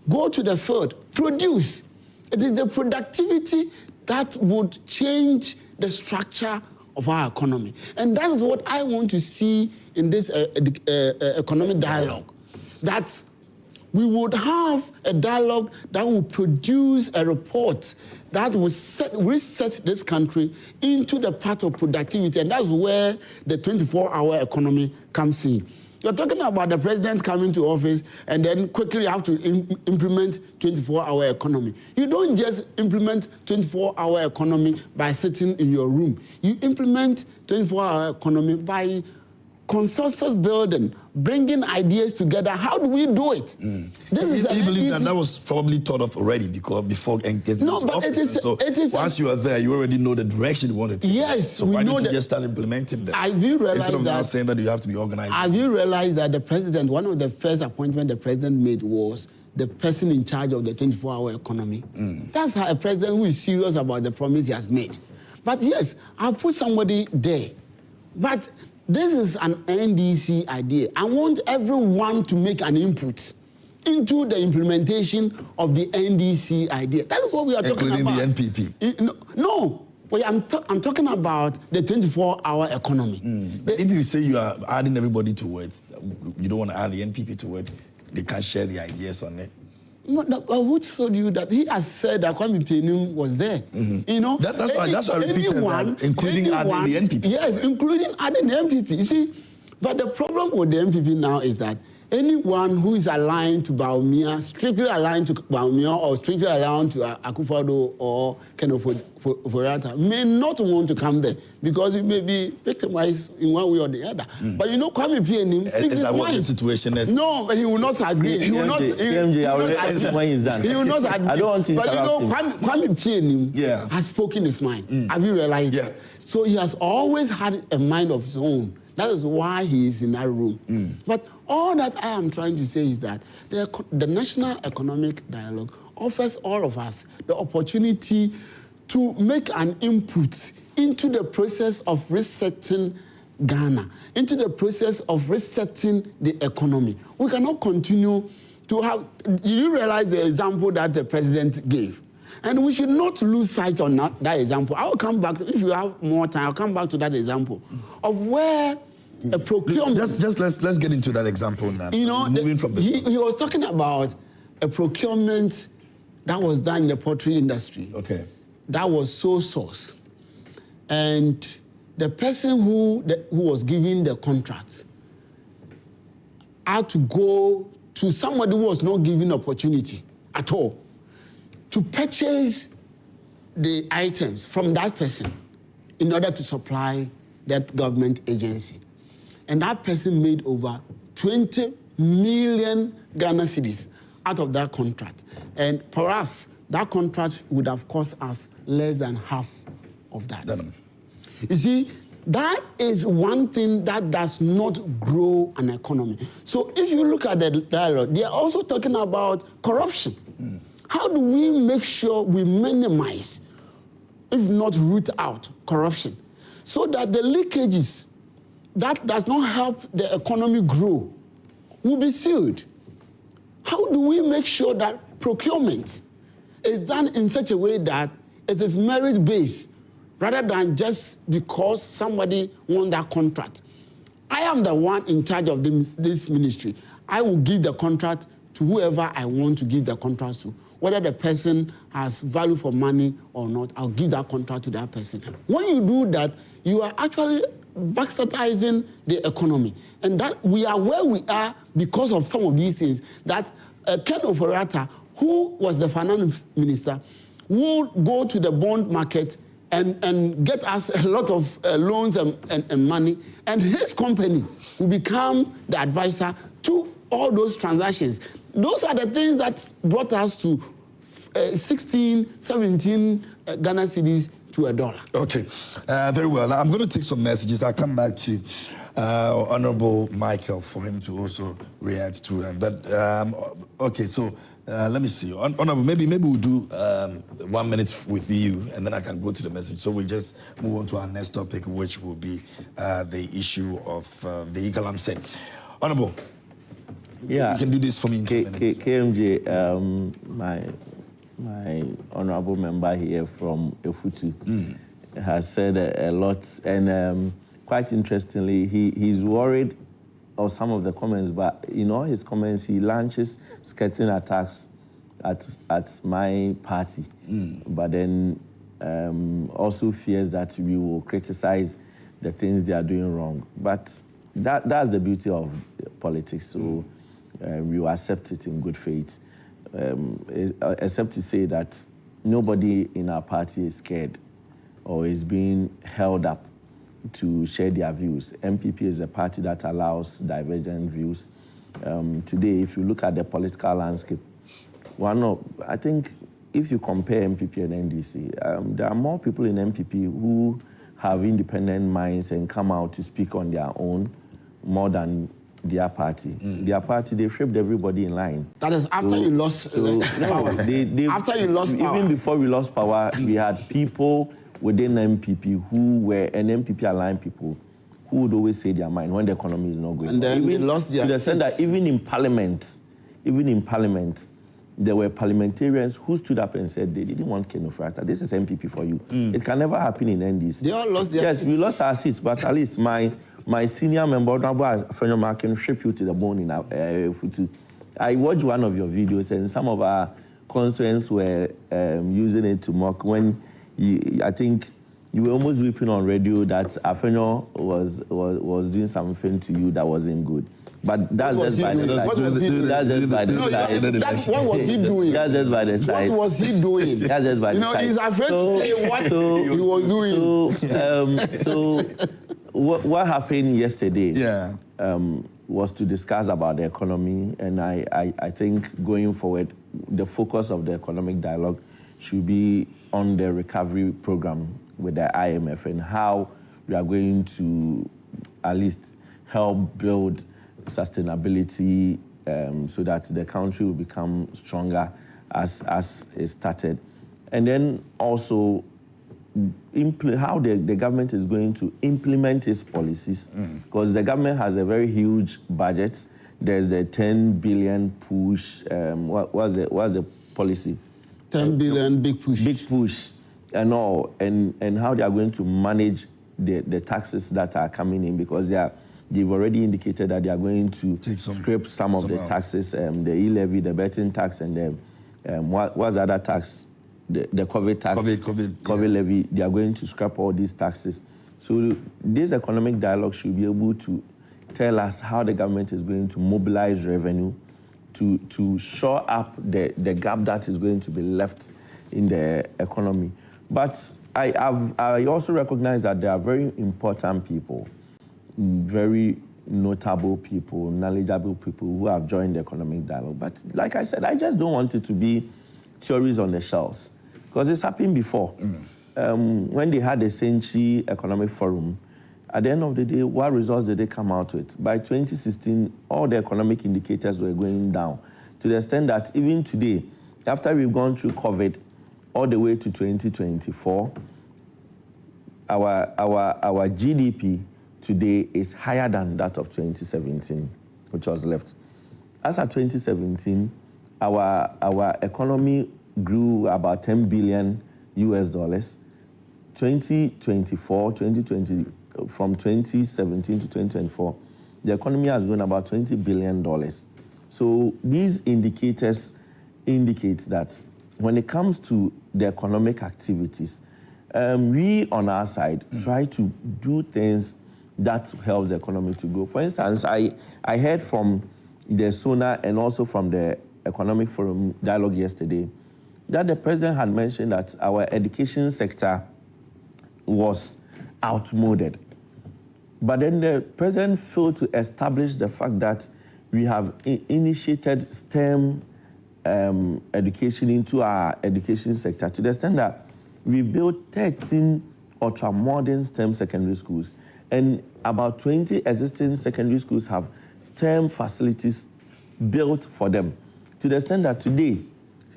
Go to the field, produce. It is the productivity that would change the structure of our economy. And that is what I want to see in this economic dialogue. That we would have a dialogue that will produce a report that will reset this country into the path of productivity. And that's where the 24-hour economy comes in. You're talking about the president coming to office and then quickly have to implement 24-hour economy. You don't just implement 24-hour economy by sitting in your room. You implement 24-hour economy by consensus building, bringing ideas together. How do we do it? This is you believe that was probably thought of already before getting into office. Once you are there, you already know the direction you want to take. Yes, so why don't you just start implementing them? Have you realized instead of now saying that you have to be organized? Have you realized that the president, one of the first appointments the president made was the person in charge of the 24-hour economy? That's how a president who is serious about the promise he has made. But yes, I'll put somebody there. But this is an NDC idea. I want everyone to make an input into the implementation of the NDC idea. That is what we are talking about. Including the NPP? No. Well, I'm talking about the 24-hour economy. If you say you are adding everybody to it, you don't want to add the NPP to it, they can't share the ideas on it. No, who told you that? He has said that Kwasi Aidoo was there. You know, that's why I repeated that, including adding the NPP. Yes, including adding the NPP. You see, but the problem with the NPP now is that anyone who is aligned to Bawumia, strictly aligned to Bawumia, or strictly aligned to Akufo-Addo or Ken Ofori-Atta may not want to come there because it may be victimized in one way or the other. But you know, Kwasi Aidoo speaks his mind. What the situation is? No, but he will not agree. He will not. I will let him when he's done. He will not agree. I don't want to interrupt him. But you know, Kwasi Aidoo has spoken his mind. Have you realized? Yeah. So he has always had a mind of his own. That is why he is in that room. But all that I am trying to say is that the National Economic Dialogue offers all of us the opportunity to make an input into the process of resetting Ghana, into the process of resetting the economy. We cannot continue to have... Did you realize the example that the president gave? And we should not lose sight on that example. I will come back, if you have more time, I'll come back to that example of where a procurement... Just let's get into that example now. You know, moving from the he was talking about a procurement that was done in the poultry industry. Okay. That was sole source. And the person who was giving the contract had to go to somebody who was not given opportunity at all to purchase the items from that person in order to supply that government agency. And that person made over 20 million Ghana cedis out of that contract. And perhaps that contract would have cost us less than half of that. You see, that is one thing that does not grow an economy. So if you look at the dialogue, they are also talking about corruption. How do we make sure we minimize, if not root out, corruption, so that the leakages that does not help the economy grow will be sealed? How do we make sure that procurement is done in such a way that it is merit-based rather than just because somebody won that contract? I am the one in charge of this ministry. I will give the contract to whoever I want to give the contract to. Whether the person has value for money or not, I'll give that contract to that person. When you do that, you are actually bastardizing the economy. And that we are where we are because of some of these things. That Ken Ofori-Atta, who was the finance minister, will go to the bond market and get us a lot of loans and money, and his company will become the advisor to all those transactions. Those are the things that brought us to 16, 17 Ghana cedis to $1. Okay, very well. I'm going to take some messages. I'll come back to Honorable Michael for him to also react to that. But okay, so let me see. Honorable, maybe we'll do 1 minute with you, and then I can go to the message. So we'll just move on to our next topic, which will be the issue of vehicle upset. Honorable, yeah, you can do this for me in 2 minutes. KMJ, my honorable member here from Efutu has said a lot, and quite interestingly, he's worried of some of the comments, but in all his comments, he launches scathing attacks at my party, but then also fears that we will criticize the things they are doing wrong. But that's the beauty of politics, so we will accept it in good faith. Except to say that nobody in our party is scared or is being held up to share their views. MPP is a party that allows divergent views. Today, if you look at the political landscape, I think if you compare MPP and NDC, there are more people in MPP who have independent minds and come out to speak on their own more than their party. Their party, they shaped everybody in line. That is after you lost power. After you lost power. Even before we lost power, we had people within MPP who were an MPP-aligned people who would always say their mind when the economy is not going. And then we lost their to the extent that even in parliament, there were parliamentarians who stood up and said they didn't want Ken Ofori-Atta. This is MPP for you. It can never happen in NDC. They all lost their seats. Yes, we lost our seats, but at least my senior member, I can strip you to the bone in Futu. I watched one of your videos, and some of our constituents were using it to mock when I think you were almost weeping on radio that Afenyo was doing something to you that wasn't good. But that's just by the side. What was he doing? That's just by the side. What was he doing? That's just by the side. What was he doing? That's just by the side. He's afraid to say what he was doing. So what happened yesterday Yeah. Was to discuss about the economy, and I think going forward, the focus of the economic dialogue should be on the recovery program with the IMF and how we are going to at least help build sustainability so that the country will become stronger as it started. And then also how the government is going to implement its policies, because the government has a very huge budget. There's the 10 billion push. What's the policy? 10 billion big push. Big push and all, and how they are going to manage the taxes that are coming in, because they've already indicated that they are going to scrape some of the taxes, the e-levy, the betting tax, and the what's the other tax? The COVID tax, COVID levy. They are going to scrap all these taxes. So this economic dialogue should be able to tell us how the government is going to mobilize revenue to shore up the gap that is going to be left in the economy. But I also recognize that there are very important people, very notable people, knowledgeable people who have joined the economic dialogue. But like I said, I just don't want it to be theories on the shelves, because it's happened before. When they had the Senchi Economic Forum, at the end of the day, what results did they come out with? By 2016, all the economic indicators were going down, to the extent that even today, after we've gone through COVID all the way to 2024, our GDP today is higher than that of 2017, which was left. As of 2017, our economy grew about $10 billion US. 2024, from 2017 to 2024, the economy has grown about $20 billion. So these indicators indicate that when it comes to the economic activities, we on our side try to do things that helps the economy to grow. For instance, I heard from the SONA and also from the Economic Forum dialogue yesterday that the president had mentioned that our education sector was outmoded. But then the president failed to establish the fact that we have initiated STEM education into our education sector to the extent that we built 13 ultra-modern STEM secondary schools, and about 20 existing secondary schools have STEM facilities built for them. To the extent that today,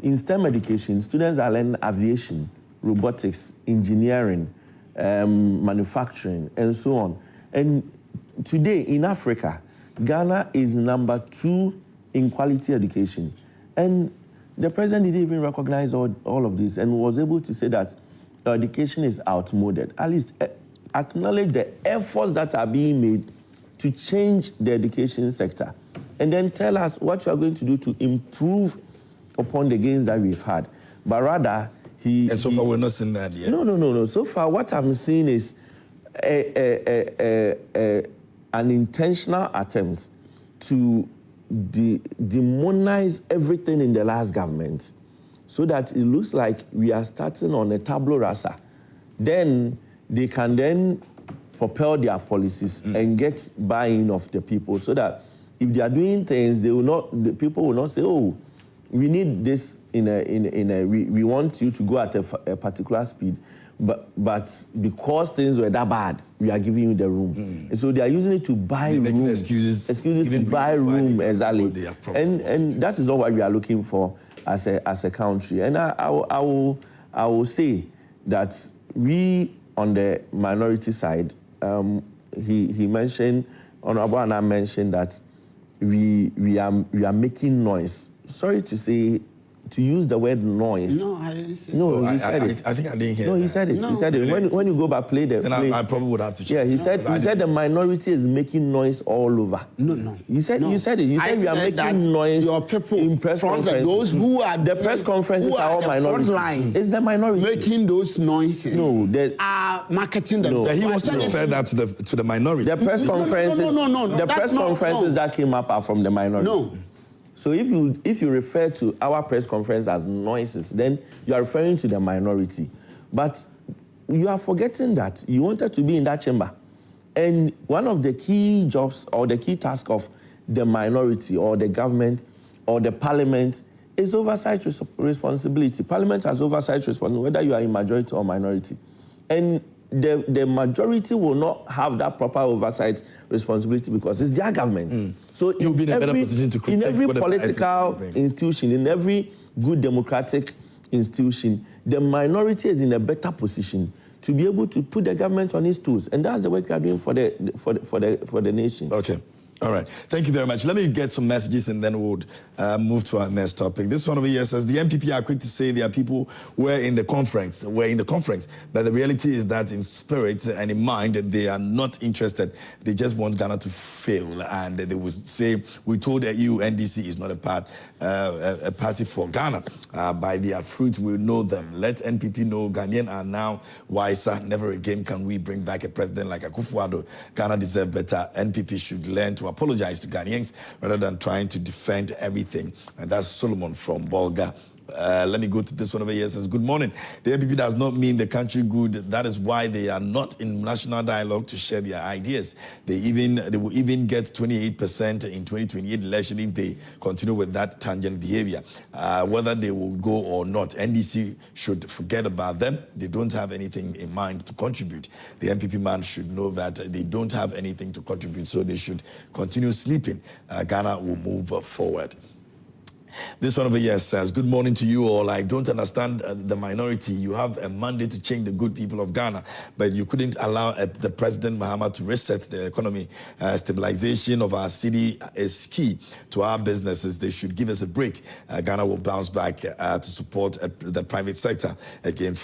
in STEM education, students are learning aviation, robotics, engineering, manufacturing, and so on. And today in Africa, Ghana is number 2 in quality education. And the president didn't even recognize all of this and was able to say that education is outmoded. At least acknowledge the efforts that are being made to change the education sector. And then tell us what you are going to do to improve upon the gains that we've had. But rather, And so far, we're not seeing that yet. No. So far, what I'm seeing is an intentional attempt to demonize everything in the last government so that it looks like we are starting on a tabula rasa. Then they can then propel their policies and get buy-in of the people so that if they are doing things, the people will not say, oh, we need this we want you to go at a particular speed, but because things were that bad, we are giving you the room. And so they are using it to buy room. Excuses to buy room, exactly. And that is not what we are looking for as a country. And I will say that we on the minority side, he mentioned, Honorable Anna mentioned that we are making noise. Sorry to say, to use the word noise. No, I didn't say No, he said it. I think I didn't hear No, that. he said it. No, he said really? it. When you go back, play the... Then I probably would have to check. Yeah, he said the minority is making noise all over. No. You said it. You said we are making noise your people in press conferences. Those who are the press conferences are all minorities. It's the minority. Making those noises. No, are marketing themselves. He wants to refer that to the minority. The press conferences. No. The press conferences that came up are from the minority. No. So if you refer to our press conference as noises, then you are referring to the minority. But you are forgetting that you wanted to be in that chamber. And one of the key jobs or the key task of the minority or the government or the parliament is oversight responsibility. Parliament has oversight responsibility, whether you are in majority or minority. And the majority will not have that proper oversight responsibility because it's their government. So you'll be in a better position to critique in every political institution, in every good democratic institution, the minority is in a better position to be able to put the government on its toes, and that's the work we are doing for the nation. Okay. All right. Thank you very much. Let me get some messages and then we'll move to our next topic. This one over here says, the MPP are quick to say there are people who were in the conference, but the reality is that in spirit and in mind, they are not interested. They just want Ghana to fail. And they would say, we told you NDC is not a party for Ghana. By their fruit, we'll know them. Let NPP know Ghanaians are now wiser. Never again can we bring back a president like Akufo-Addo. Ghana deserves better. NPP should learn to apologize to Ghanaians rather than trying to defend everything. And that's Solomon from Bolga. Let me go to this one over here. It says, good morning. The NPP does not mean the country good. That is why they are not in national dialogue to share their ideas. They will even get 28% in 2028 election if they continue with that tangent behavior. Whether they will go or not, NDC should forget about them. They don't have anything in mind to contribute. The NPP man should know that they don't have anything to contribute, so they should continue sleeping. Ghana will move forward. This one over here says, good morning to you all. I don't understand the minority. You have a mandate to change the good people of Ghana, but you couldn't allow the President Mahama to reset the economy. Stabilization of our city is key to our businesses. They should give us a break. Ghana will bounce back to support the private sector. Again,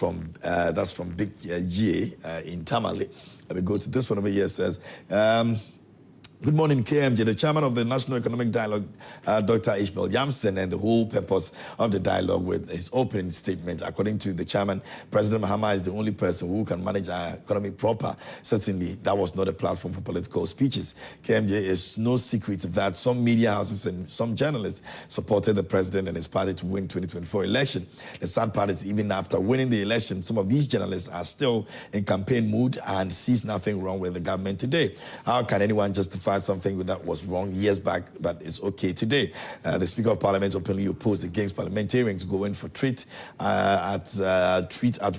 that's from Big GA in Tamale. Let me go to this one over here. Says, Good morning, KMJ. The chairman of the National Economic Dialogue, Dr. Ishmael Yamson, and the whole purpose of the dialogue with his opening statement. According to the chairman, President Mahama is the only person who can manage our economy proper. Certainly, that was not a platform for political speeches. KMJ is no secret that some media houses and some journalists supported the president and his party to win 2024 election. The sad part is even after winning the election, some of these journalists are still in campaign mood and sees nothing wrong with the government today. How can anyone justify something that was wrong years back, but it's okay today? The Speaker of Parliament openly opposed against parliamentarians going for treat at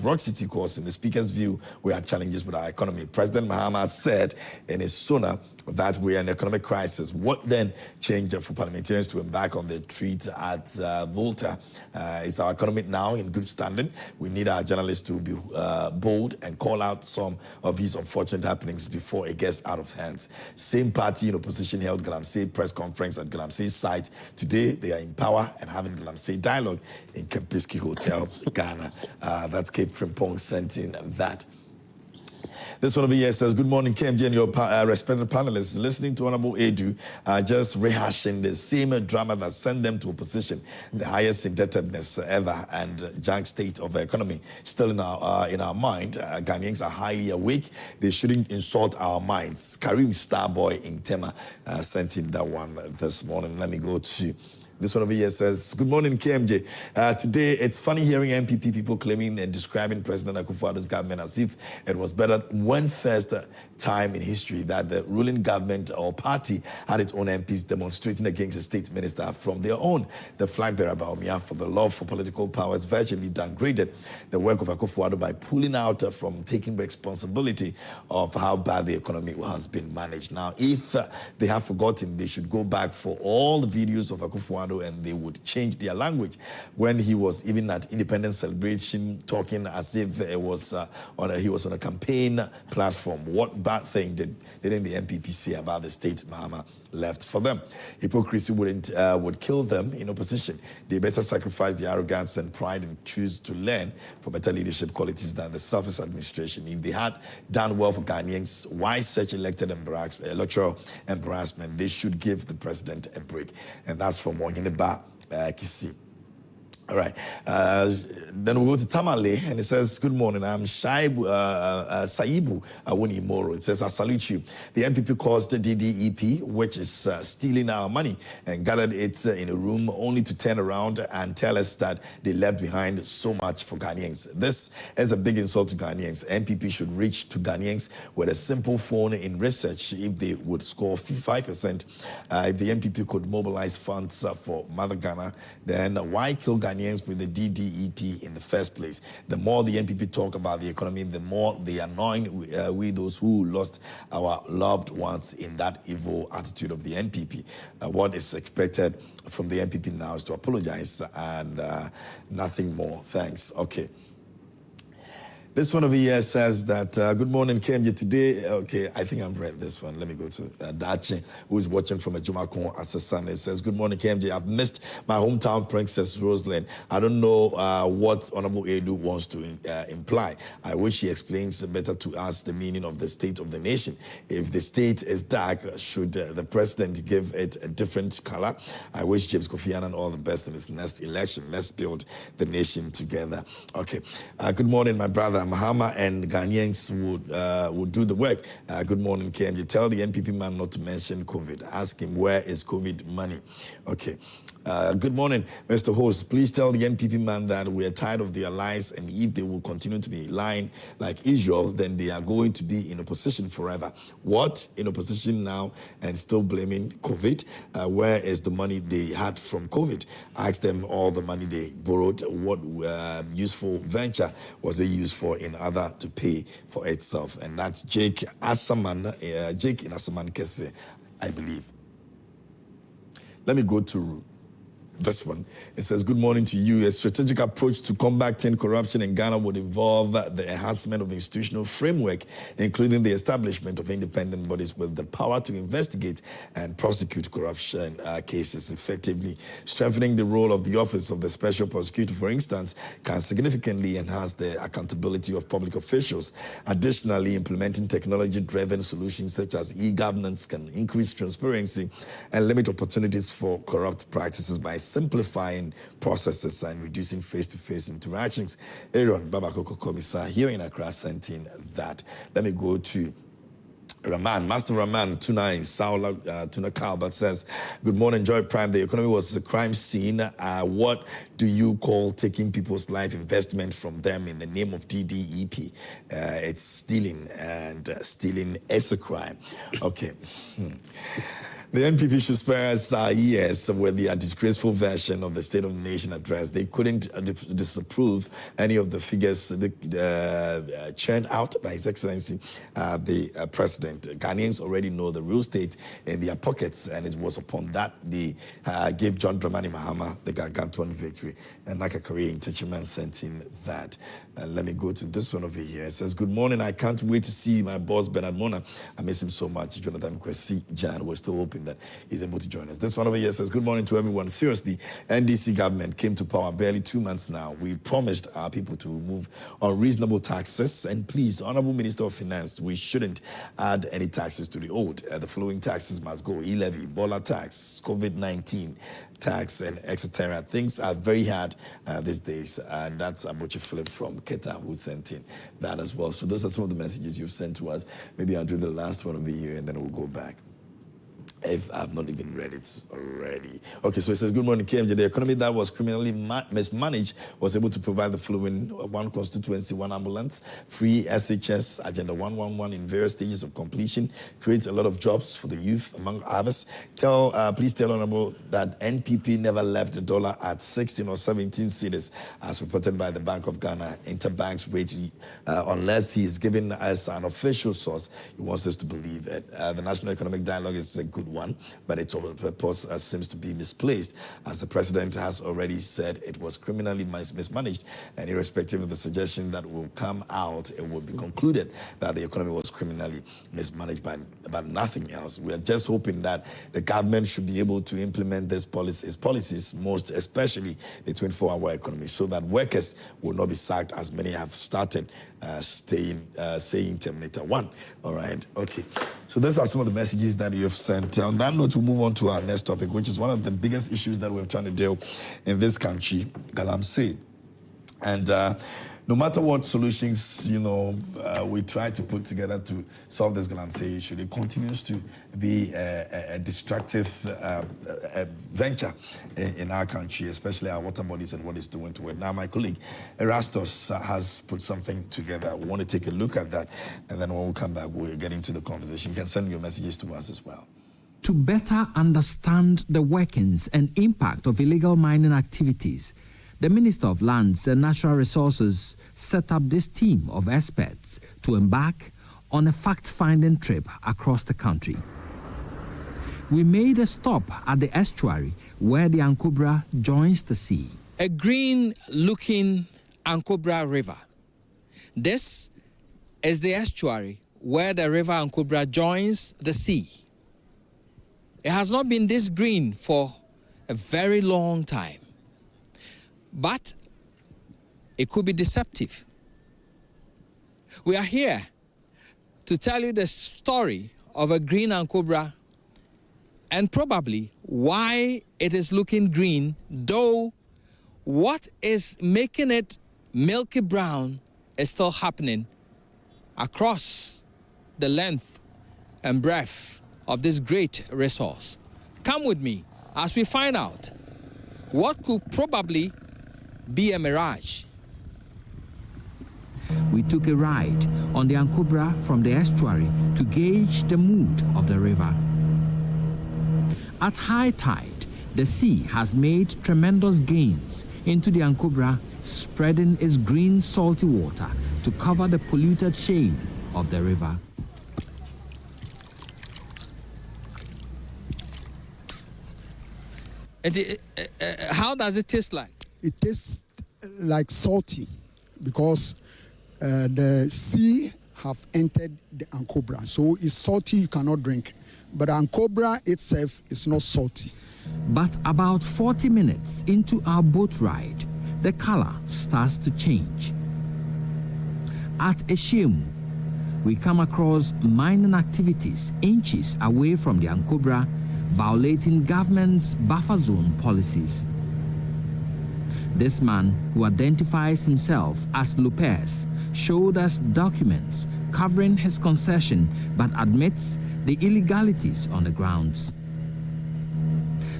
Rock City course. In the Speaker's view, we had challenges with our economy. President Mahama said in his Sona that we are in an economic crisis. What then changed for parliamentarians to embark on the treat at Volta? Is our economy now in good standing? We need our journalists to be bold and call out some of these unfortunate happenings before it gets out of hands. Same party in opposition held Galamsey press conference at Galamsey's site. Today, they are in power and having Galamsey dialogue in Kempiski Hotel, Ghana. That's Cape Frimpong sent in that. This one over here says, good morning, KMJ and your respected panelists. Listening to Honorable Aidoo, just rehashing the same drama that sent them to opposition, the highest indebtedness ever and junk state of the economy. Still in our mind, Ghanaians are highly awake. They shouldn't insult our minds. Karim Starboy in Tema sent in that one this morning. Let me go to this one over here says, good morning, KMJ. Today, it's funny hearing MPP people claiming and describing President Akufo-Addo's government as if it was better when first time in history that the ruling government or party had its own MPs demonstrating against a state minister from their own. The flag bearer Baumia for the love for political powers virtually downgraded the work of Akufo-Addo by pulling out from taking responsibility of how bad the economy has been managed. Now, if they have forgotten, they should go back for all the videos of Akufo-Addo and they would change their language. When he was even at independence celebration talking as if it was he was on a campaign platform. What bad thing didn't the MPP say about the state Mahama left for them? Hypocrisy would kill them in opposition. They better sacrifice their arrogance and pride and choose to learn for better leadership qualities than the selfish administration. If they had done well for Ghanaians, why such electoral embarrassment? They should give the president a break. And that's from Wangineba Kisi. All right. Then we go to Tamale, and it says, good morning, I'm Saibu Awuni Moro. It says, I salute you. The NPP caused the DDEP, which is stealing our money, and gathered it in a room only to turn around and tell us that they left behind so much for Ghanaians. This is a big insult to Ghanaians. NPP should reach to Ghanaians with a simple phone in research if they would score 5%. If the NPP could mobilize funds for Mother Ghana, then why kill Ghanaians with the DDEP in the first place? The more the NPP talk about the economy, the more they annoy we those who lost our loved ones in that evil attitude of the NPP. What is expected from the NPP now is to apologize and nothing more. Thanks. Okay. This one over here says that, good morning, KMJ. Today, okay, I think I've read this one. Let me go to Dache, who is watching from a Jumakon as a son. It says, good morning, KMJ. I've missed my hometown princess, Rosalind. I don't know what Honorable Aidoo wants to imply. I wish he explains better to us the meaning of the state of the nation. If the state is dark, should the president give it a different color? I wish James Kofi Annan all the best in his next election. Let's build the nation together. Okay. Good morning, my brother. Mahama and Ghanaians would do the work. Good morning, KMJ. Tell the NPP man not to mention COVID. Ask him, where is COVID money? Okay. Good morning, Mr. Host. Please tell the NPP man that we are tired of their lies, and if they will continue to be lying like Israel, then they are going to be in opposition forever. What? In opposition now and still blaming COVID? Where is the money they had from COVID? Ask them all the money they borrowed. What useful venture was it used for in order to pay for itself? And that's Jake Asaman, Jake in Asaman Kese, I believe. Let me go to this one. It says, good morning to you. A strategic approach to combating corruption in Ghana would involve the enhancement of institutional framework, including the establishment of independent bodies with the power to investigate and prosecute corruption cases effectively. Strengthening the role of the Office of the Special Prosecutor, for instance, can significantly enhance the accountability of public officials. Additionally, implementing technology-driven solutions such as e-governance can increase transparency and limit opportunities for corrupt practices by simplifying processes and reducing face-to-face interactions. Aaron Babakoko Komisa here in Accra sent in that. Let me go to Rahman, Master Rahman, Tuna in Saula, Tuna Kalbat says, good morning, Joy Prime. The economy was a crime scene. What do you call taking people's life investment from them in the name of DDEP? It's stealing, and stealing is a crime. Okay. The NPP should spare us years with the disgraceful version of the State of the Nation address. They couldn't disapprove any of the figures churned out by His Excellency the President. Ghanaians already know the real state in their pockets, and it was upon that they gave John Dramani Mahama the gargantuan victory. And Nakakari in Techiman sent in that. Let me go to this one over here. It says, good morning. I can't wait to see my boss, Bernard Mona. I miss him so much. Jonathan Kwasi Jan, we're still hoping that he's able to join us. This one over here says, good morning to everyone. Seriously, NDC government came to power barely 2 months now. We promised our people to remove unreasonable taxes. And please, Honorable Minister of Finance, we shouldn't add any taxes to the old. The following taxes must go: e-levy, Bola tax, COVID-19 tax, and etc. Things are very hard these days, and that's Abuchi Philip from Keta who sent in that as well. So those are some of the messages you've sent to us. Maybe I'll do the last one over here, and then we'll go back, if I've not even read it already. Okay, so it says, good morning, KMJ. The economy that was criminally mismanaged was able to provide the following: one constituency, one ambulance, free SHS, Agenda 111 in various stages of completion, creates a lot of jobs for the youth, among others. Please tell Honorable that NPP never left the dollar at 16 or 17 cedis, as reported by the Bank of Ghana interbank's rate, unless he is giving us an official source. He wants us to believe it. The National Economic Dialogue is a good one, but its purpose seems to be misplaced, as the President has already said it was criminally mismanaged, and irrespective of the suggestion that will come out, it will be concluded that the economy was criminally mismanaged by nothing else. We are just hoping that the government should be able to implement these policies, most especially the 24-hour economy, so that workers will not be sacked, as many have started saying Terminator 1. All right, okay. So those are some of the messages that you have sent. On that note, we'll move on to our next topic, which is one of the biggest issues that we're trying to deal in this country, Galamsey. And no matter what solutions, we try to put together to solve this Galamsey issue, it continues to be a destructive venture in our country, especially our water bodies and what it's doing to it. Now, my colleague Erastus has put something together. We want to take a look at that, and then when we come back, we'll get into the conversation. You can send your messages to us as well. To better understand the workings and impact of illegal mining activities, the Minister of Lands and Natural Resources set up this team of experts to embark on a fact-finding trip across the country. We made a stop at the estuary where the Ankobra joins the sea. A green-looking Ankobra River. This is the estuary where the river Ankobra joins the sea. It has not been this green for a very long time, but it could be deceptive. We are here to tell you the story of a green Ankobra and probably why it is looking green, though what is making it milky brown is still happening across the length and breadth of this great resource. Come with me as we find out what could probably be a mirage. We took a ride on the Ankobra from the estuary to gauge the mood of the river. At high tide, the sea has made tremendous gains into the Ankobra, spreading its green salty water to cover the polluted shade of the river. how does it taste like? It tastes like salty because the sea have entered the Ankobra. So it's salty, you cannot drink. But Ankobra itself is not salty. But about 40 minutes into our boat ride, the color starts to change. At Eshiemu, we come across mining activities inches away from the Ankobra, violating government's buffer zone policies. This man, who identifies himself as Lopez, showed us documents covering his concession but admits the illegalities on the grounds.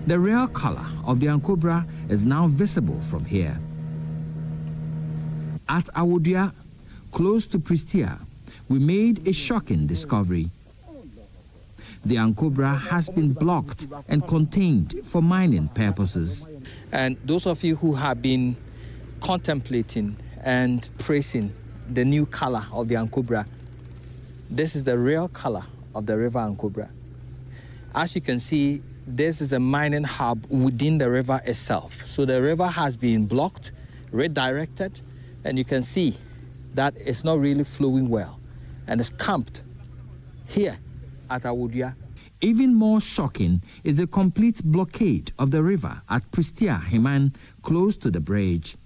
The real color of the Ankobra is now visible from here. At Awudia, close to Pristia, we made a shocking discovery. The Ankobra has been blocked and contained for mining purposes. And those of you who have been contemplating and praising the new color of the Ankobra, this is the real color of the river Ankobra. As you can see, this is a mining hub within the river itself. So the river has been blocked, redirected, and you can see that it's not really flowing well. And it's camped here at Awudia. Even more shocking is the complete blockade of the river at Pristia Heman, close to the bridge.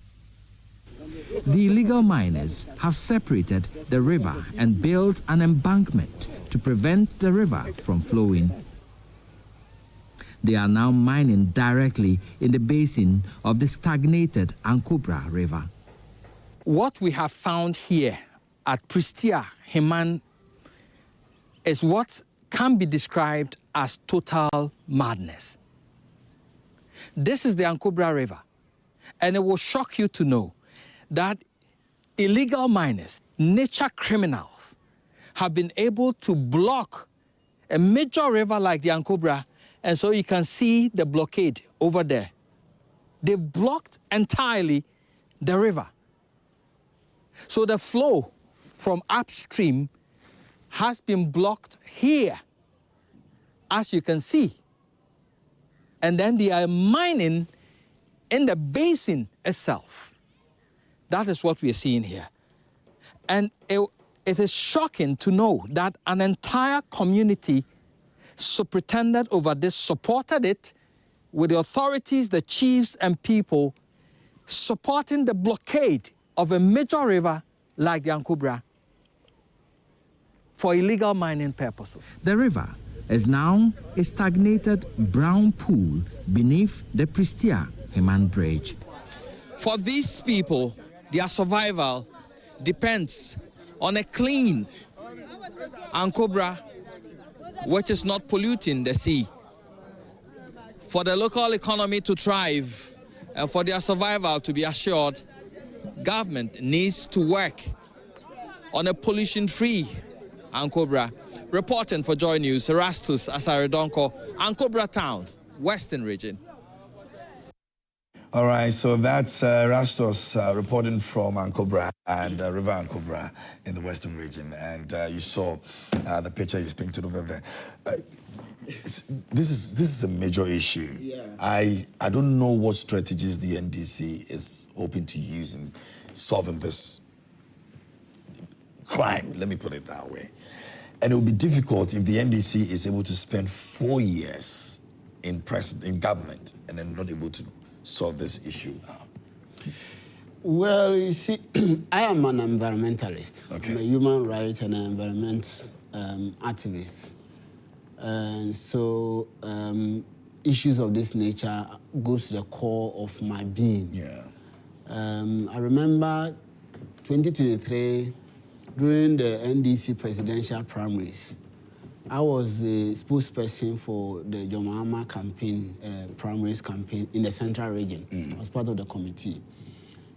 The illegal miners have separated the river and built an embankment to prevent the river from flowing. They are now mining directly in the basin of the stagnated Ankobra River. What we have found here at Pristia Heman is what can be described as total madness. This is the Ankobra River, and it will shock you to know that illegal miners, nature criminals, have been able to block a major river like the Ankobra, and so you can see the blockade over there. They've blocked entirely the river. So the flow from upstream has been blocked here, as you can see. And then they are mining in the basin itself. That is what we are seeing here. And it is shocking to know that an entire community superintended over this, supported it with the authorities, the chiefs and people supporting the blockade of a major river like the Ankobra for illegal mining purposes. The river is now a stagnated brown pool beneath the Pristia Heman Bridge. For these people, their survival depends on a clean Ankobra which is not polluting the sea. For the local economy to thrive and for their survival to be assured, government needs to work on a pollution-free Ankobra. Reporting for Joy News, Erastus Asaredonko, Ankobra Town, Western Region. All right, so that's Erastus reporting from Ankobra and River Ankobra in the Western Region. And you saw the picture he's painted over there. This is a major issue. Yeah. I don't know what strategies the NDC is hoping to use in solving this crime, let me put it that way. And it will be difficult if the NDC is able to spend 4 years in government and then not able to solve this issue. Well, you see, I am an environmentalist. Okay. I'm a human rights and environment activist. And so issues of this nature goes to the core of my being. Yeah. I remember 2023, during the NDC presidential primaries, I was the spokesperson for the Jomama campaign, primaries campaign in the Central Region. I was part of the committee.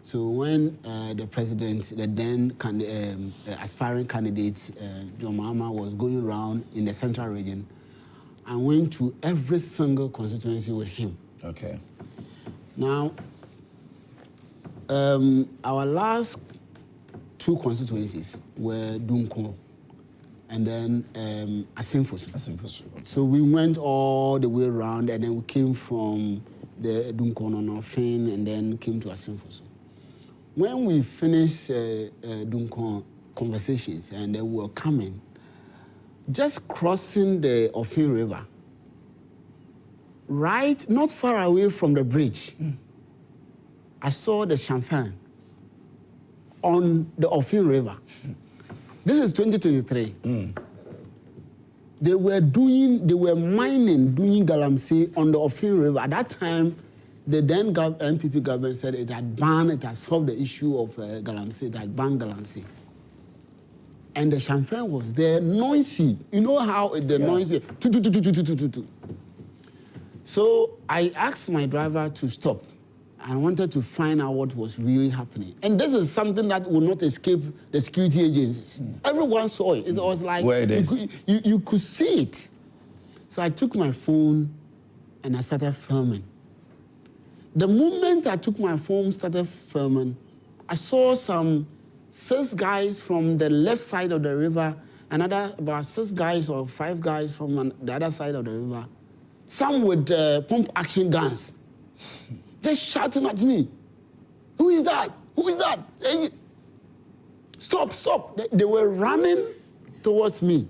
So when the president, the then aspiring candidate, Jomama, was going around in the Central Region, I went to every single constituency with him. Okay. Now, our last 2 constituencies were Dunko and then Asimfosu. Okay. So we went all the way around, and then we came from the Dunkono Fin, and then came to Asimfoso. When we finished Dunkon conversations and they were coming, just crossing the Ofin River, right, not far away from the bridge, I saw the champagne on the Ofin River. This is 2023. They were mining, doing galamsey on the Ofin River. At that time, the then NPP government said it had solved the issue of galamsey, it had banned galamsey. And the champagne was there, noisy. You know how the noisy, So I asked my driver to stop. I wanted to find out what was really happening. And this is something that will not escape the security agencies. Everyone saw it. It was like, where it is. You could see it. So I took my phone and I started filming. The moment I took my phone, started filming, I saw some 6 guys from the left side of the river, another about 6 guys or 5 guys from the other side of the river, some with pump action guns. Just shouting at me. Who is that? Who is that? Stop, stop. They were running towards me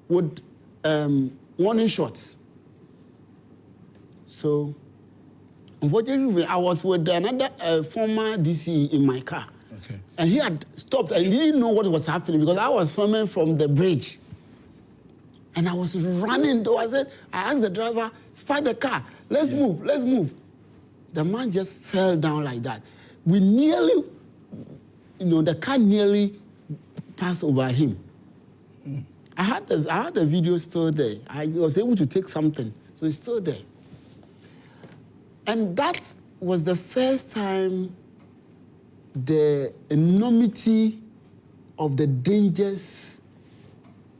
with warning shots. So, unfortunately, I was with another former DC in my car. Okay. And he had stopped and he didn't know what was happening because I was filming from the bridge. And I was running towards it. I asked the driver, spark the car. Let's move, let's move. The man just fell down like that. We nearly, the car nearly passed over him. I had the video still there. I was able to take something, so it's still there. And that was the first time the enormity of the dangers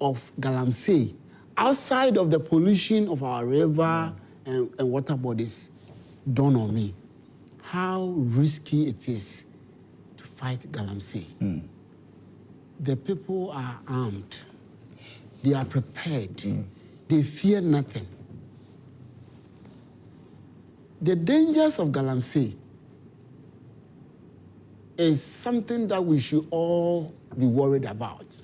of galamsey outside of the pollution of our river and water bodies dawned on me how risky it is to fight galamsey. The people are armed. They are prepared. They fear nothing. The dangers of galamsey is something that we should all be worried about.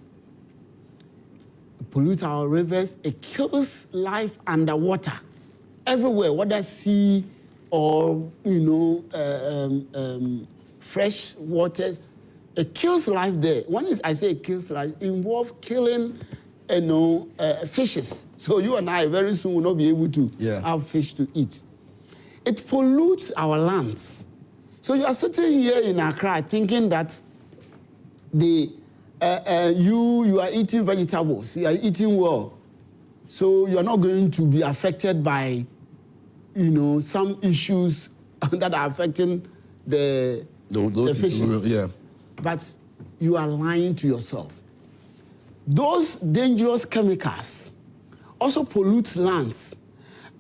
It pollutes our rivers. It kills life underwater, everywhere, whether sea or fresh waters. It kills life there. When I say it kills life, it involves killing fishes. So you and I very soon will not be able to have fish to eat. It pollutes our lands. So you are sitting here in Accra thinking that you are eating vegetables, you are eating well, so you are not going to be affected by some issues that are affecting the fishes. Yeah. But you are lying to yourself. Those dangerous chemicals also pollute lands.